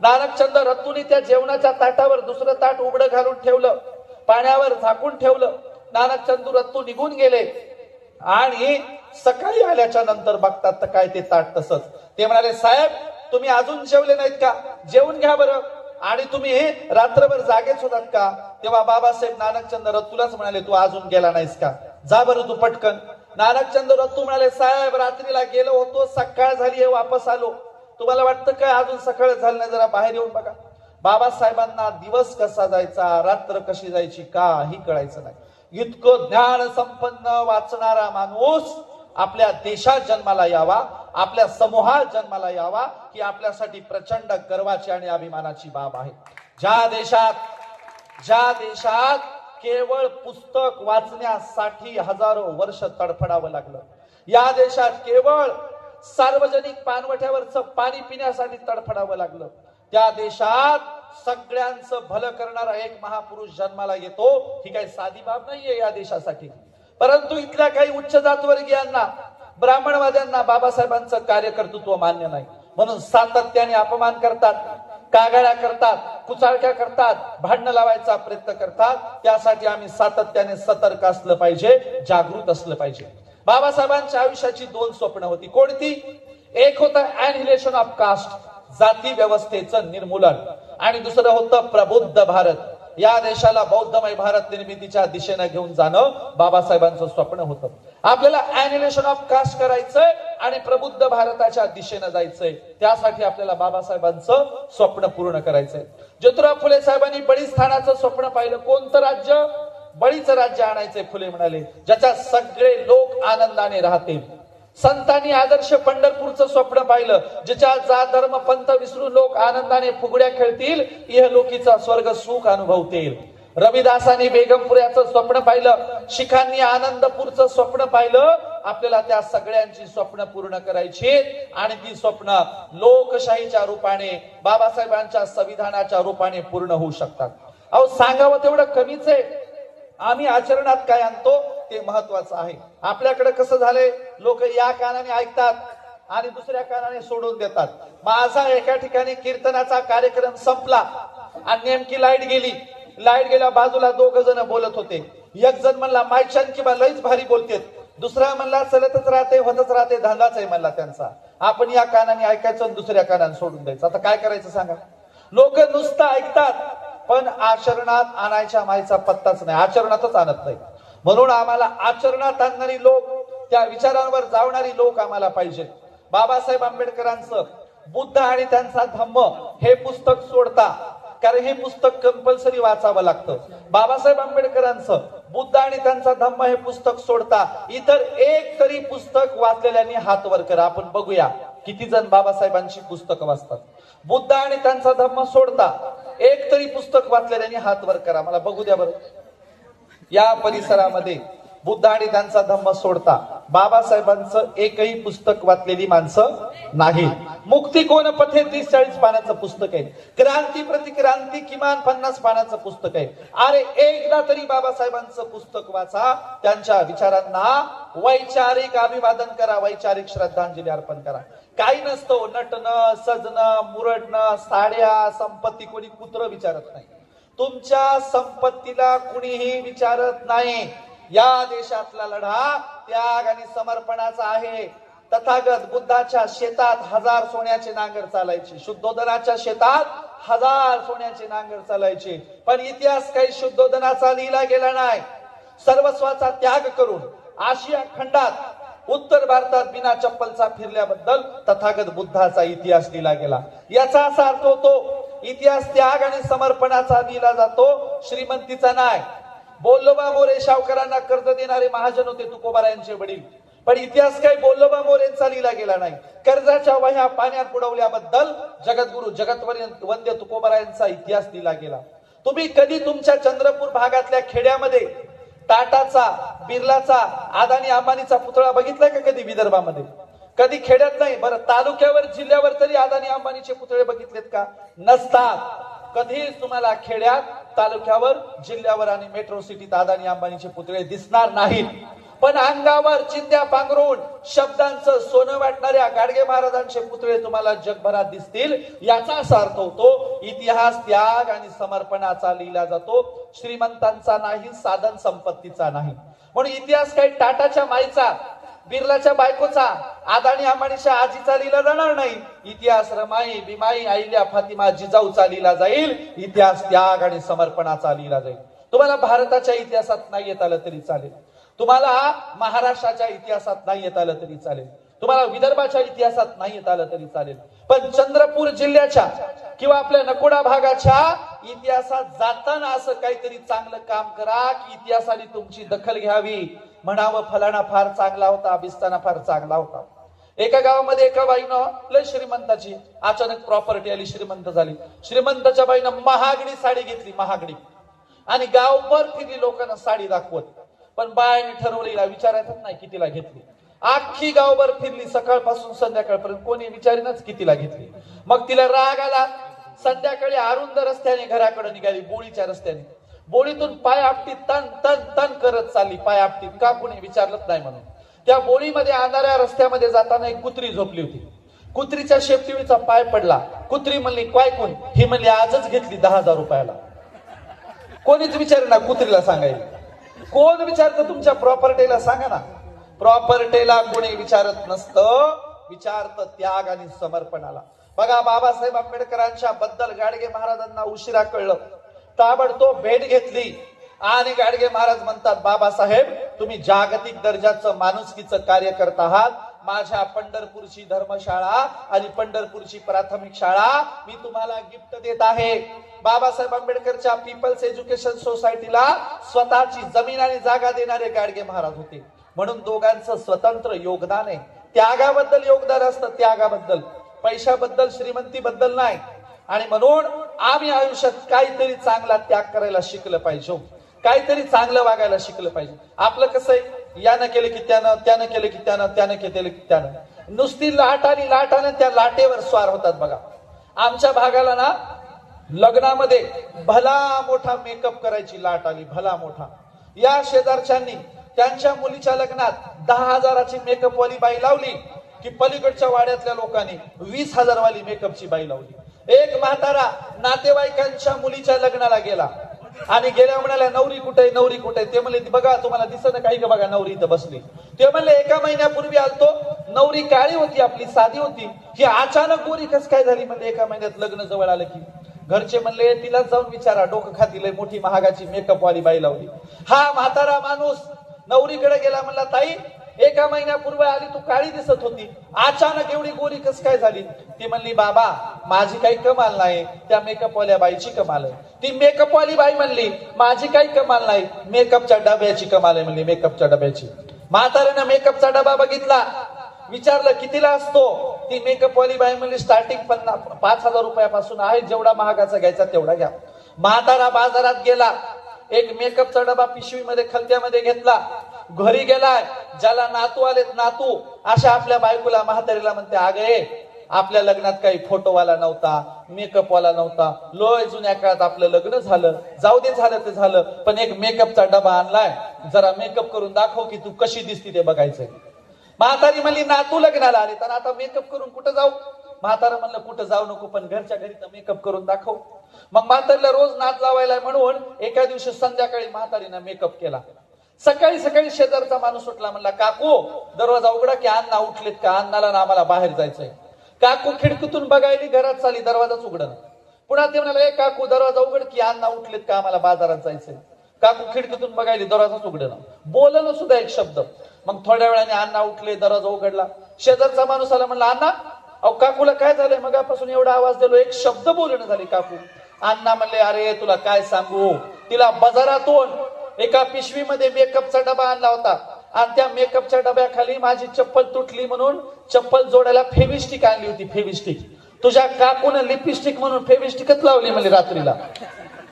नानकचंद रत्तूनी त्या जेवणाच्या ताटावर दुसरं ताट उघडं घालून ठेवलं, पाण्यावर झाकून ठेवलं. नानकचंद रत्तू निघून गेले आणि सकाळी आल्याच्या नंतर बघतात तर काय ते ताट तसंच. ते म्हणाले, साहेब तुम्ही अजून जेवले नाहीत का? जेवून घ्या बरं. आणि तुम्ही रात्रभर जागेच होतात का? तेव्हा बाबासाहेब नानकचंद रत्तूलाच म्हणाले, तू अजून गेला नाहीस का? जा बरं तू पटकन. नानकचंद रत्तू म्हणाले, साहेब रात्रीला गेलो होतो, सकाळ झाली वापस आलो. तुम्हाला वाटतं काय अजून सकाळ झाली नाही? जरा बाहेर येऊन बघा. बाबासाहेबांना दिवस कसा जायचा, रात्र कशी जायची काही कळायचं नाही. इतकं ज्ञान संपन्न वाचणारा माणूस आपल्या देशात जन्माला यावा, आपल्या समूहात जन्माला यावा, ही आपल्यासाठी प्रचंड गर्वाची आणि अभिमानाची बाब आहे. ज्या देशात केवळ पुस्तक वाचण्यासाठी हजारो वर्ष तडफडावं लागलं, या देशात केवळ सार्वजनिक पानवठ्यावरचं पाणी पिण्यासाठी तडफडावं लागलं, त्या देशात सगळ्यांचं भलं करणारा एक महापुरुष जन्माला येतो, ही काही साधी बाब नाहीये या देशासाठी. परंतु इथल्या काही उच्च जातवर्गीयांना, ब्राह्मणवाद्यांना बाबासाहेबांचं कार्यकर्तृत्व मान्य नाही, म्हणून सातत्याने अपमान करतात, कागाळ्या करतात, कुचाळक्या करतात, भांडण लावायचा प्रयत्न करतात. त्यासाठी आम्ही सातत्याने सतर्क असलं पाहिजे, जागृत असलं पाहिजे. बाबासाहेबांच्या आयुष्याची 2 स्वप्न होती. कोणती? एक होतं अॅनिहिलेशन ऑफ कास्ट, जाती व्यवस्थेचं निर्मूलन, आणि दुसरं होतं प्रबुद्ध भारत. या देशाला बौद्धमय भारत निर्मितीच्या दिशेने घेऊन जाणं बाबासाहेबांचं स्वप्न होतं. आपल्याला अॅनिलेशन ऑफ कास्ट करायचंय आणि प्रबुद्ध भारताच्या दिशेने जायचंय. त्यासाठी आपल्याला बाबासाहेबांचं स्वप्न पूर्ण करायचंय. ज्योतिराव फुले साहेबांनी बळीस्थानाचं स्वप्न पाहिलं. कोणतं राज्य? बळीचं राज्य आणायचंय. फुले म्हणाले ज्याच्यात सगळे लोक आनंदाने राहतील. संतांनी आदर्श पंढरपूरचं स्वप्न पाहिलं, ज्याच्या जात धर्म पंथ विसरून लोक आनंदाने फुगड्या खेळतील, इहलोकीचा स्वर्ग सुख अनुभवतील. रविदासांनी बेगमपुऱ्याचं स्वप्न पाहिलं, शिखांनी आनंदपूरचं स्वप्न पाहिलं. आपल्याला त्या सगळ्यांची स्वप्न पूर्ण करायची आणि ती स्वप्न लोकशाहीच्या रूपाने, बाबासाहेबांच्या संविधानाच्या रूपाने पूर्ण होऊ शकतात. अहो सांगावं तेवढं कमीच आहे. आम्ही आचरणात काय आणतो ते महत्वाचं आहे. आपल्याकडे कसं झालंय, लोक या कानाने ऐकतात आणि दुसऱ्या कानाने सोडून देतात. माझा एका ठिकाणी कीर्तनाचा कार्यक्रम संपला आणि नेमकी लाईट गेली. लाईट गेल्या बाजूला दोघ जण बोलत होते. एक जण म्हणला मायच्यान किंवा लईच भारी बोलतेत, दुसरा म्हणला चलतच राहते होतच राहते धंदाच आहे म्हणला त्यांचा. आपण या कानाने ऐकायचं आणि दुसऱ्या कानाने सोडून द्यायचं. आता काय करायचं सांगा. लोक नुसतं ऐकतात पण आचरणात आणायच्या मायचा पत्ताच नाही, आचरणातच आणत नाही. म्हणून आम्हाला आचरणात आणणारी लोक, त्या विचारांवर जाणारी लोक आम्हाला पाहिजे. बाबासाहेब आंबेडकरांचं बुद्ध आणि त्यांचा धम्म हे पुस्तक सोडता, कारण हे पुस्तक कंपल्सरी वाचावं लागतं. बाबासाहेब आंबेडकरांचं बुद्ध आणि त्यांचा धम्म हे पुस्तक सोडता इतर एक तरी पुस्तक वाचलेल्यांनी हात वर करा. आपण बघूया किती जण बाबासाहेबांची पुस्तकं वाचतात. बुद्ध आणि त्यांचा धम्म सोडता एक तरी पुस्तक वाचलेल्यांनी हात वर करा. मला बघू द्या बरं. या परिसरामध्ये बुद्ध आणि त्यांचा धम्म सोडता बाबासाहेबांचं एकही पुस्तक वाचलेली माणसं नाही. मुक्ती कोण पथे 30-40 पानाचं पुस्तक आहे. क्रांती प्रतिक्रांती किमान 50 पानाचं पुस्तक आहे. अरे एकदा तरी बाबासाहेबांचं पुस्तक वाचा. त्यांच्या विचारांना वैचारिक अभिवादन करा, वैचारिक श्रद्धांजली अर्पण करा. काही नसतो नटणं, सजणं, मुरडणं, साड्या, संपत्ती कोणी कुत्र विचारत नाही. तुमच्या संपत्तीला कुणीही विचारत नाही. या देशातला लढा त्याग आणि समर्पणाचा आहे. तथागत बुद्धाच्या शेतात 1000 सोन्याचे नांगर चालायचे, शुद्धोदनाच्या शेतात 1000 सोन्याचे नांगर चालायचे. पण इतिहास काही शुद्धोदनाचा लिहिला गेला नाही. सर्वस्वाचा त्याग करून आशिया खंडात उत्तर भारतात बिना चप्पलचा फिरल्याबद्दल तथागत बुद्धाचा इतिहास लिहिला गेला. याचा असा अर्थ होतो इतिहास त्याग आणि समर्पणाचा लिहिला जातो, श्रीमंतीचा नाही. बोल्लोबा मोरे सावकारांना कर्ज देणारे महाजन होते, तुकोबारायांचे वडील. पण इतिहास काही बोल्लोबा मोरेंचा लिहिला गेला नाही. कर्जाच्या वह्या पाण्यात बुडवल्याबद्दल जगद्गुरु जगतवंद्य तुकोबारायांचा इतिहास लिहिला गेला. तुम्ही कधी तुमच्या चंद्रपूर भागातल्या खेड्यामध्ये टाटाचा, बिर्लाचा, अदानी अंबानीचा पुतळा बघितलाय का कधी विदर्भामध्ये? कधी खेड्यात नाही. बरं तालुक्यावर जिल्ह्यावर तरी अदानी अंबानीचे पुतळे बघितलेत का? नसतात. कधीच तुम्हाला खेड्यात, तालुक्यावर, जिल्ह्यावर आणि मेट्रो सिटीत अदानी अंबानीचे पुतळे दिसणार नाहीत. पण अंगावर चिंध्या पांघरून शब्दांचं सोनं वाटणाऱ्या गाडगे महाराजांचे पुतळे तुम्हाला जगभरात दिसतील. याचा असा अर्थ होतो इतिहास त्याग आणि समर्पणाचा लिहिला जातो, श्रीमंतांचा नाही, साधन संपत्तीचा नाही. म्हणून इतिहास काही टाटाच्या माईचा, बिर्लाच्या बायकोचा, अदानी अंबानीच्या आजीचा लिहिला जाणार नाही. इतिहास रमाई, बिमाई, अहिल्या, फातिमा, जिजाऊचा लिहिला जाईल. इतिहास त्याग आणि समर्पणाचा लिहिला जाईल. तुम्हाला भारताच्या इतिहासात नाही येत आलं तरी चालेल, तुम्हाला महाराष्ट्राच्या इतिहासात नाही येत आलं तरी चालेल, तुम्हाला विदर्भाच्या इतिहासात नाही येत आलं तरी चालेल. पण चंद्रपूर जिल्ह्याच्या किंवा आपल्या नकोडा भागाच्या इतिहासात जाताना असं काहीतरी चांगलं काम करा की इतिहासाने तुमची दखल घ्यावी. म्हणावं फलाना फार चांगला होता, बिस्ताना फार चांगला होता. एका गावामध्ये एका बाईनं लय श्रीमंताची अचानक प्रॉपर्टी आली, श्रीमंत झाली. श्रीमंताच्या बाईनं महागडी साडी घेतली, महागडी, आणि गावभर फिरली लोकांना साडी दाखवत. पण बायाने ठरवलेला विचारायचं नाही कितीला घेतली. अख्खी गावभर फिरली, सकाळपासून संध्याकाळपर्यंत कोणी विचारेनच कितीला घेतली. मग तिला राग आला. संध्याकाळी अरुंद रस्त्याने घराकडे निघाली, बोळीच्या रस्त्याने. बोळीतून पाय आपटीत तन तन तन करत चालली, पाय आपटीत, का कोणी विचारलंच नाही म्हणून. त्या बोळीमध्ये अंधाऱ्या रस्त्यामध्ये जाताना एक कुत्री झोपली होती. कुत्रीच्या शेपटीचा पाय पडला. कुत्री म्हणली काय कोण? ही म्हणली आजच घेतली 10,000 रुपयाला. कोणीच विचारेना कुत्रीला सांगायला. कोण विचारतं तुमच्या प्रॉपर्टीला? सांगा ना. प्रॉपर्टीला कोणी विचारत नसतं, विचारतं त्याग आणि समर्पणाला. बघा बाबासाहेब आंबेडकरांच्या बद्दल गाडगे महाराजांना उशिरा कळलं. ताबडतोब भेट घेतली आणि गाडगे महाराज म्हणतात, बाबासाहेब तुम्ही जागतिक दर्जाचं माणुसकीचं कार्य करत आहात. माझ्या पंढरपूरची धर्मशाळा आणि पंढरपूरची प्राथमिक शाळा मी तुम्हाला गिफ्ट देत आहे. बाबासाहेब आंबेडकरच्या पीपल्स एज्युकेशन सोसायटीला स्वतःची जमीन आणि जागा देणारे गाडगे महाराज होते. म्हणून दोघांचं स्वतंत्र योगदान आहे. त्यागाबद्दल योगदान असतं, त्यागाबद्दल, पैशाबद्दल, श्रीमंतीबद्दल नाही. आणि म्हणून आम्ही आयुष्यात काहीतरी चांगला त्याग करायला शिकलं पाहिजे, काहीतरी चांगलं वागायला शिकलं पाहिजे. आपलं कसं आहे, यानं केलं की त्यानं, त्यानं केलं की त्यानं केलं की त्यानं, नुसती लाट आणि लाटाने त्या लाटेवर स्वार होतात. बघा आमच्या भागाला ना लग्नामध्ये भला मोठा मेकअप करायची लाट आली, भला मोठा. या शेजारच्यांनी त्यांच्या मुलीच्या लग्नात 10,000ची मेकअप वाली बाई लावली की पलीकडच्या वाड्यातल्या लोकांनी 20,000 वाली मेकअपची बाई लावली. एक म्हातारा नातेवाईकांच्या मुलीच्या लग्नाला गेला आणि गेल्या म्हणाल्या, नवरी कुठे, नवरी कुठे? ते म्हणले, बघा तुम्हाला दिसत काही का, बघा नवरी इथं बसली. ते म्हणले, 1 महिन्यापूर्वी आलतो, नवरी काळी होती, आपली साधी होती, की अचानक गोरी कस काय झाली? म्हणजे 1 महिन्यात लग्न जवळ आलं की. घरचे म्हणले, तिला जाऊन विचारा, डोकं खाती, लय मोठी महागाची मेकअप वाली बाई लावली. हा म्हातारा माणूस नवरीकडे गेला, म्हणला, ताई 1 महिन्यापूर्वी आली, तू काळी दिसत होती, अचानक एवढी गोरी कस काय झाली? ती म्हणली, बाबा माझी काही कमाल नाही, त्या मेकअप वाल्या बाईची कमाल आहे. ती मेकअप वाली बाई म्हणली, माझी काही कमाल नाही, मेकअपच्या डब्याची कमाल आहे. म्हणली, मेकअपच्या डब्याची. म्हाताऱ्यानं मेकअपचा डबा बघितला, विचारलं कितीला असतो? ती मेकअप वाली बाई म्हणली, स्टार्टिंग 5,000 रुपयापासून आहे, जेवढा महागाचा घ्यायचा तेवढा घ्या. म्हातारा बाजारात गेला, एक मेकअपचा डबा पिशवीमध्ये खलत्यामध्ये घेतला, घरी गेलाय. ज्याला नातू आलेत, नातू अशा आपल्या बायकोला, म्हातारीला म्हणते, अगे आपल्या लग्नात काही फोटोवाला नव्हता, मेकअपवाला नव्हता, लोय जुन्या काळात आपलं लग्न झालं, जाऊ दे, झालं ते झालं, पण एक मेकअपचा डबा आणलाय, जरा मेकअप करून दाखव की तू कशी दिसती ते बघायचंय. म्हातारी म्हणली, नातू लग्नाला आले तर आता मेकअप करून कुठं जाऊ? म्हातारा म्हणलं, कुठं जाऊ नको, पण घरच्या घरी तर मेकअप करून दाखव. मग म्हातारीला रोज नाच लावायला म्हणून एका दिवशी संध्याकाळी म्हातारीनं मेकअप केला. सकाळी सकाळी शेजारचा माणूस उठला, म्हणला, काकू दरवाजा उघडा की अण्णा उठलेत का? अण्णाला ना आम्हाला बाहेर जायचंय. काकू खिडकीतून बघायली, घरात चाली, दरवाजाच उघडण. पुन्हा ते म्हणाले, काकू दरवाजा उघड की अण्णा उठलेत का? आम्हाला बाजारात जायचंय. काकू खिडकीतून बघायली, दरवाजाच उघडण, बोलणं सुद्धा एक शब्द. मग थोड्या वेळाने अण्णा उठले, दरवाजा उघडला. शेजारचा माणूस आला, म्हणला, अण्णा अहो काकूला काय झालंय? मगापासून एवढा आवाज दिलो, एक शब्द बोलणं झाली काकू. अण्णा म्हणले, अरे तुला काय सांगू, तिला बाजारातून एका पिशवीमध्ये मेकअपचा डबा आणला होता आणि त्या मेकअपच्या डब्याखाली माझी चप्पल तुटली म्हणून चप्पल जोडायला फेविस्टिक आणली होती. फेविस्टिक तुझ्या काकून लिपस्टिक म्हणून फेविस्टिकच लावली म्हणजे रात्रीला.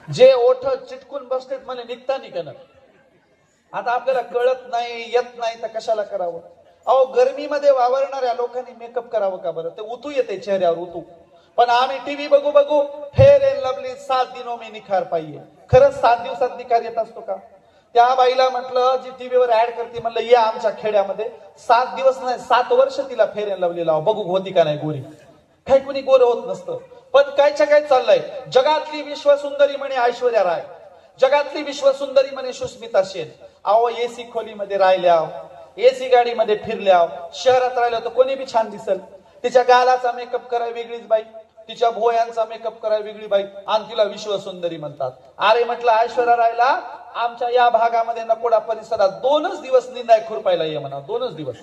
जे ओठ चिटकून बसलेत म्हणे निघता निघणं. आता आपल्याला कळत नाही, येत नाही, तर कशाला करावं? अहो गर्मीमध्ये वावरणाऱ्या लोकांनी मेकअप करावं का बरं? ते उतू येते चेहऱ्यावर, उतू. पण आम्ही टीव्ही बघू बघू फेअर अँड लवली 7 दिनों में निखार पाहिजे. खरंच 7 दिवसात निखार येत असतो का? त्या बाईला म्हटलं, जी टीव्हीवर ऍड करते, म्हणलं या आमच्या खेड्यामध्ये 7 दिवस नाही 7 वर्ष तिला फेअर अँड लवली लावा, बघू होती का नाही गोरी. काही कुणी गोर होत नसतं. पण कायच्या काय चाललंय, जगातली विश्वसुंदरी म्हणे ऐश्वर्या राय, जगातली विश्वसुंदरी म्हणे सुस्मिता सेन. अहो एसी खोलीमध्ये राहिल्या, एसी गाडीमध्ये फिरल्या, शहरात राहिल्या तर कोणी बी छान दिसल. तिच्या गालाचा मेकअप कराय वेगळीच बाई, तिच्या भोयांचा मेकअप कराय वेगळी बाई, आणि तिला विश्वसुंदरी म्हणतात. अरे म्हटलं, ऐश्वर्या रायला आमच्या या भागामध्ये नकोडा परिसरात 2च दिवस निंदाय खुरपायला ये म्हणा, 2च दिवस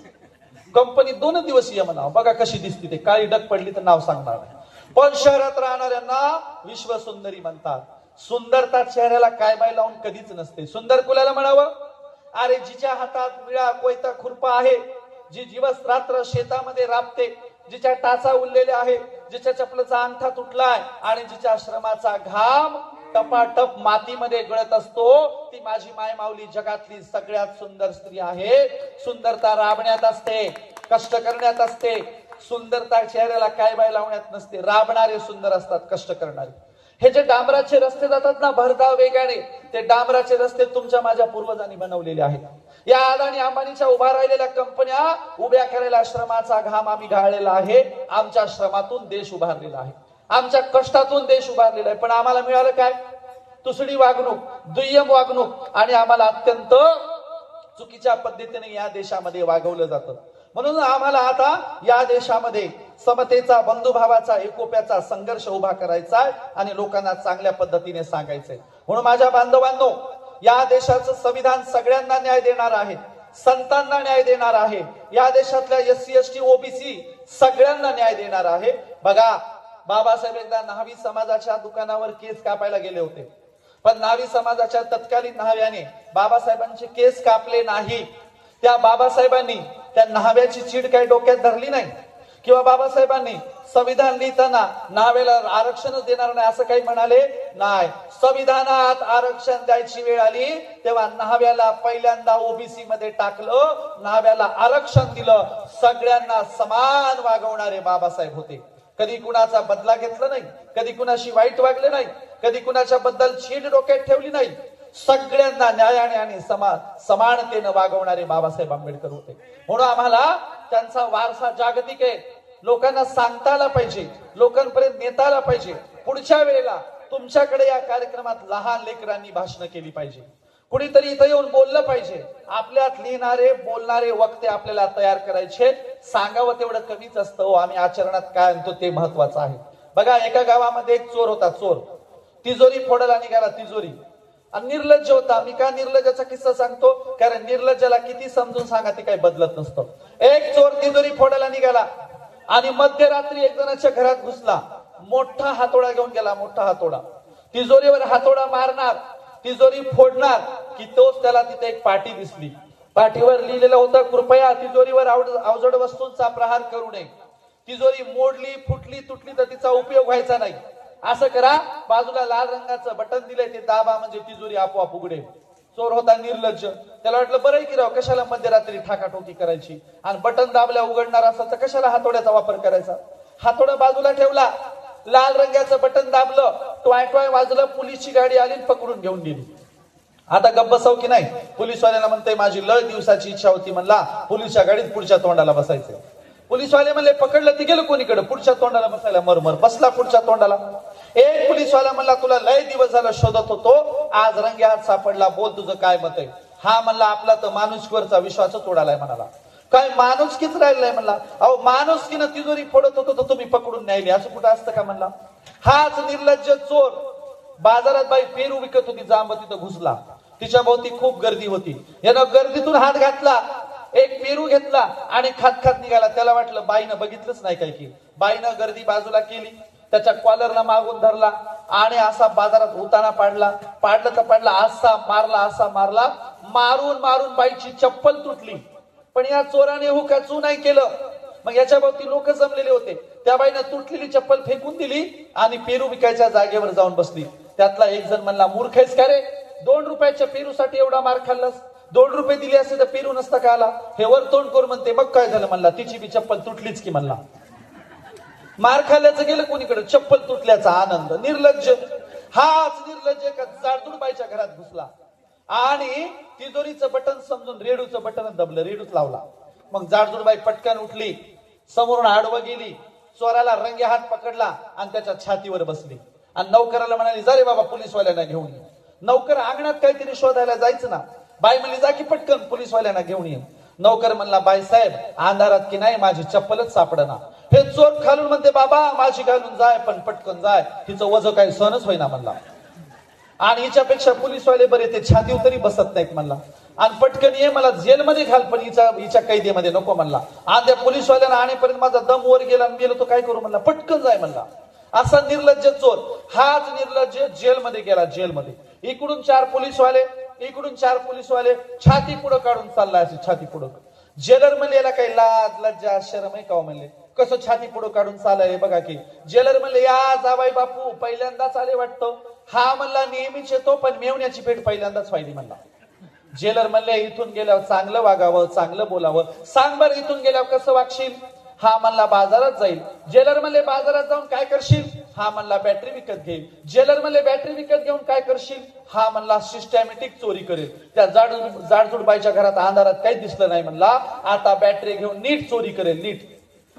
कंपनी 2च दिवस ये म्हणा, बघा कशी दिसते ते. काळी डग पडली तर नाव सांगणार नाही. पण शहरात राहणाऱ्यांना विश्वसुंदरी म्हणतात. सुंदरता चेहऱ्याला काय बाय लावून कधीच नसते. सुंदर कुणाला म्हणावं? अरे जिच्या हातात विळा कोयता खुरपा आहे, जी दिवस रात्र शेतामध्ये राबते, जिच्या टाचा उरलेल्या आहे, जिच्या चपलाचा अंगठा तुटलाय आणि जिच्या श्रमाचा घाम टपाटप मातीमध्ये गळत असतो, ती माझी माय माऊली जगातली सगळ्यात सुंदर स्त्री आहे. सुंदरता राबण्यात असते, कष्ट करण्यात असते. सुंदरता चेहऱ्याला काय बाय लावण्यात नसते. राबणारे सुंदर असतात, कष्ट करणारे. हे जे डांबराचे रस्ते जातात ना भरधाव वेगाने, ते डांबराचे रस्ते तुमच्या माझ्या पूर्वजांनी बनवलेले आहेत. या अदानी अंबानीच्या उभा राहिलेल्या कंपन्या उभ्या करायला श्रमाचा घाम आम्ही गाळलेला आहे. आमच्या श्रमातून देश उभारलेला आहे, आमच्या कष्टातून देश उभारलेला आहे. पण आम्हाला मिळालं काय? तुसडी वागणूक, दुय्यम वागणूक, आणि आम्हाला अत्यंत चुकीच्या पद्धतीने या देशामध्ये वागवलं जातं. म्हणून आम्हाला आता या देशामध्ये समतेचा, बंधुभावाचा, एकोप्याचा संघर्ष उभा करायचा आहे आणि लोकांना चांगल्या पद्धतीने सांगायचंय. म्हणून माझ्या बांधवांनो, या देशाचं संविधान सगळ्यांना न्याय देणार आहे, संतांना न्याय देणार आहे, या देशातल्या SC ST OBC सगळ्यांना न्याय देणार आहे. बघा, बाबासाहेब एकदा न्हावी समाजाच्या दुकानावर केस कापायला गेले होते, पण न्हावी समाजाच्या तत्कालीन न्हाव्याने बाबासाहेबांचे केस कापले नाही. त्या बाबासाहेबांनी त्या न्हाव्याची चीड काही डोक्यात धरली नाही, किंवा बाबासाहेबांनी संविधान लिहिताना न्हाव्याला आरक्षणच देणार नाही असं काही म्हणाले नाही. संविधानात आरक्षण द्यायची वेळ आली तेव्हा न्हाव्याला पहिल्यांदा OBC मध्ये टाकलं, न्हाव्याला आरक्षण दिलं. सगळ्यांना समान वागवणारे बाबासाहेब होते. कधी कुणाचा बदला घेतला नाही, कधी कुणाशी वाईट वागले नाही, कधी कुणाच्या बद्दल चीड डोक्यात ठेवली नाही. सगळ्यांना न्यायाने आणि समानतेनं वागवणारे बाबासाहेब आंबेडकर होते. म्हणून आम्हाला त्यांचा वारसा जागतिक आहे, लोकांना सांगता आला पाहिजे, लोकांपर्यंत नेता आला पाहिजे. पुढच्या वेळेला तुमच्याकडे या कार्यक्रमात लहान लेकरांनी भाषणं केली पाहिजे, कुणीतरी इथं येऊन बोललं पाहिजे. आपल्यात लिहिणारे बोलणारे वक्ते आपल्याला तयार करायचे. सांगावं तेवढं कमीच असतं, आम्ही आचरणात काय आणतो ते महत्वाचं आहे. बघा, एका गावामध्ये एक चोर होता. चोर तिजोरी फोडायला निघाला, तिजोरी, आणि निर्लज्ज होता. मी का निर्लज्जाचा किस्सा सांगतो, कारण निर्लज्जाला किती समजून सांगा ते काही बदलत नसतं. एक चोर तिजोरी फोडायला निघाला आणि मध्यरात्री एक जणाच्या घरात घुसला, मोठा हातोडा घेऊन गेला, मोठा हातोडा. तिजोरीवर हातोडा मारणार, तिजोरी फोडणार की तोच त्याला तिथे एक पाटी दिसली. पाठीवर लिहिलेलं होतं, कृपया तिजोरीवर अवजड वस्तूंचा प्रहार करू नये. तिजोरी मोडली, फुटली, तुटली तर तिचा उपयोग व्हायचा नाही. असं करा, बाजूला लाल रंगाचं बटन दिलंय ते दाबा, म्हणजे तिजोरी आपोआप उघडेल. चोर होता निर्लज्ज, त्याला वाटलं बरं की राव, कशाला मध्यरात्री ठाकाठोकी करायची, आणि बटन दाबल्या उघडणार असेल तर कशाला हातोड्याचा वापर करायचा. हातोडा बाजूला ठेवला, लाल रंगाचं बटन दाबलं, टॉय टॉय वाजलं, पोलीसची गाडी आली, पकडून घेऊन गेली. आता गप्प बसव की नाही. पोलीसवाल्याला म्हणते माझी लय दिवसाची इच्छा होती, म्हणला पोलीसच्या गाडीत पुढच्या तोंडाला बसायचं. पोलीसवाले म्हणले पकडलं, ती गेलं कोणीकडे, पुढच्या तोंडाला बसायला. मरमर बसला पुढच्या तोंडाला. एक पोलीसवाला म्हणला तुला लय दिवस झाला शोधत होतो, आज रंगे हात सापडला, बोल तुझं काय मत आहे. हा म्हणला आपला तर माणुसकीवरचा विश्वासच उडालाय. म्हणाला काय माणुसकीच राहिलाय. म्हणला अहो माणुसकीनं तिजोरी फोडत होतो तर तुम्ही पकडून न्यायले, असं कुठं असतं का. म्हणला हाच निर्लज्ज चोर बाजारात बाई पेरू विकत होती, जांब, तिथं घुसला. तिच्या भोवती खूप गर्दी होती, यानं गर्दीतून हात घातला, एक पेरू घेतला आणि खात खात निघाला. त्याला वाटलं बाईनं बघितलंच नाही काय की. बाईनं गर्दी बाजूला केली, त्याच्या कॉलरला मागून धरला आणि असा बाजारात उताना पाडला. पाडलं तर पाडला, असा मारला, असा मारला, मारून मारून बाईची चप्पल तुटली. पण या चोराने हुकाचू नाही केलं. मग याच्या भोवती लोक जमलेले होते. त्या बाईनं तुटलेली चप्पल फेकून दिली आणि पेरू विकायच्या जागेवर जाऊन बसली. त्यातला एक जण म्हणला मूर्खेस का रे, 2 रुपयाच्या पेरूसाठी एवढा मार खाल्लास, 2 रुपये दिले असते तर पेरू नसता का आला. हे वर तोंड करून म्हणते मग काय झालं. म्हणला तिची बी चप्पल तुटलीच की. म्हणला मार खाल्ल्याचं गेलं कोणीकडे, चप्पल तुटल्याचा आनंद. निर्लज्ज, हाच निर्लज्ज एका जाडजूड बाईच्या घरात घुसला आणि तिजोरीचं बटन समजून रेडूचं बटन दबलं, रेडूच लावला. मग जाडजूड बाई पटकन उठली, समोरून आडवं गेली, चोराला रंगे हात पकडला आणि त्याच्या छातीवर बसली आणि नौकराला म्हणाली जा रे बाबा पोलीसवाल्यांना घेऊन ये. नौकर अंगणात काहीतरी शोधायला जायचं ना. बाई म्हणली जा की पटकन पोलीसवाल्यांना घेऊन ये. नौकर म्हणला बाई साहेब अंधारात की नाही माझी चप्पलच सापडना. हे चोर खालून म्हणते बाबा माझी घालून जाय, पण पटकन जाय, तिचं वजन काही सहनच होईना. म्हणला आणि हिच्यापेक्षा पोलीसवाले बरे, ते छातीवर तरी बसत नाहीत. म्हणला आणि पटकन ये मला जेलमध्ये घाल, पण हिच्या कैदेमध्ये नको. म्हणला आणि त्या पोलीसवाल्यांना आणेपर्यंत माझा दम वर गेला आणि गेलो तो काय करू. म्हणला पटकन जाय. म्हणला असा निर्लज्ज चोर, हाच निर्लज्ज जेलमध्ये गेला. जेलमध्ये इकडून 4 पोलीसवाले, इकडून 4 पोलीसवाले, छाती पुढं काढून चालला, अशी छाती पुढं. जेलर म्हणले याला काही लाज लज्जा शरम आहे का म्हणले, कसं छाती पुढं काढून चाललंय बघा की. जेलर म्हणले या जाबाई बापू पहिल्यांदाच आले वाटतं. हा म्हणला नेहमीच येतो, पण मेवण्याची भेट पहिल्यांदाच व्हायली. म्हणला जेलर म्हणले इथून गेल्यावर चांगलं वागावं, चांगलं बोलावं, सांग बरं इथून गेल्यावर कसं वागशील. हा म्हणला बाजारात जाईल. जेलर म्हणले बाजारात जाऊन काय करशील. हा म्हणला बॅटरी विकत घेईल. जेलर म्हणले बॅटरी विकत घेऊन काय करशील. हा म्हणला सिस्टमॅटिक चोरी करेल. त्या जाडजूड बाईच्या घरात अंधारात काही दिसलं नाही. म्हणला आता बॅटरी घेऊन नीट चोरी करेल. नीट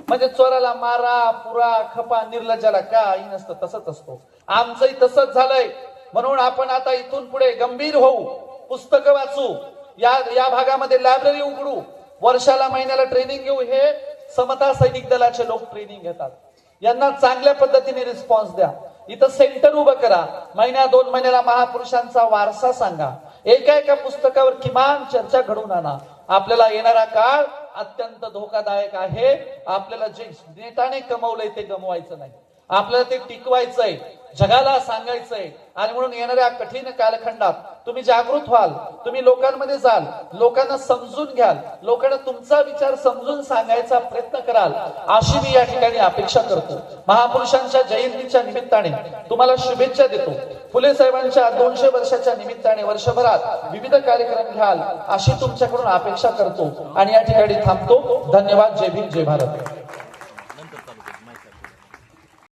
म्हणजे चोराला मारा पुरा खपा, निर्लज्जाला काही नसतं. तसंच असतो, आमचंही तसंच झालंय. म्हणून आपण आता इथून पुढे गंभीर होऊ, पुस्तकं वाचू, या भागामध्ये लायब्ररी उघडू, वर्षाला महिन्याला ट्रेनिंग घेऊ. हे समता सैनिक दलाचे लोक ट्रेनिंग घेतात. यांना चांगल्या पद्धतीने रिस्पॉन्स द्या. इथं सेंटर उभं करा. महिन्या 2 महिन्याला महापुरुषांचा वारसा सांगा. एका पुस्तकावर किमान चर्चा घडवून आणा. आपल्याला येणारा काळ अत्यंत धोकादायक आहे. आपल्याला जे नेटाने कमवलंय ते गमवायचं नाही. आपल्याला ते टिकवायचंय, जगाला सांगायचंय. आणि म्हणून येणाऱ्या कठीण कालखंडात तुम्ही जागृत व्हाल, तुम्ही लोकांमध्ये जाल, लोकांना समजून घ्याल, लोकांना तुमचा विचार समजून सांगायचा प्रयत्न कराल, अशी मी या ठिकाणी अपेक्षा करतो. महापुरुषांच्या जयंतीच्या निमित्ताने तुम्हाला शुभेच्छा देतो. फुले साहेबांच्या 200 वर्षाच्या निमित्ताने वर्षभरात विविध कार्यक्रम घ्याल अशी तुमच्याकडून अपेक्षा करतो आणि या ठिकाणी थांबतो. धन्यवाद. जय भीम, जय भारत.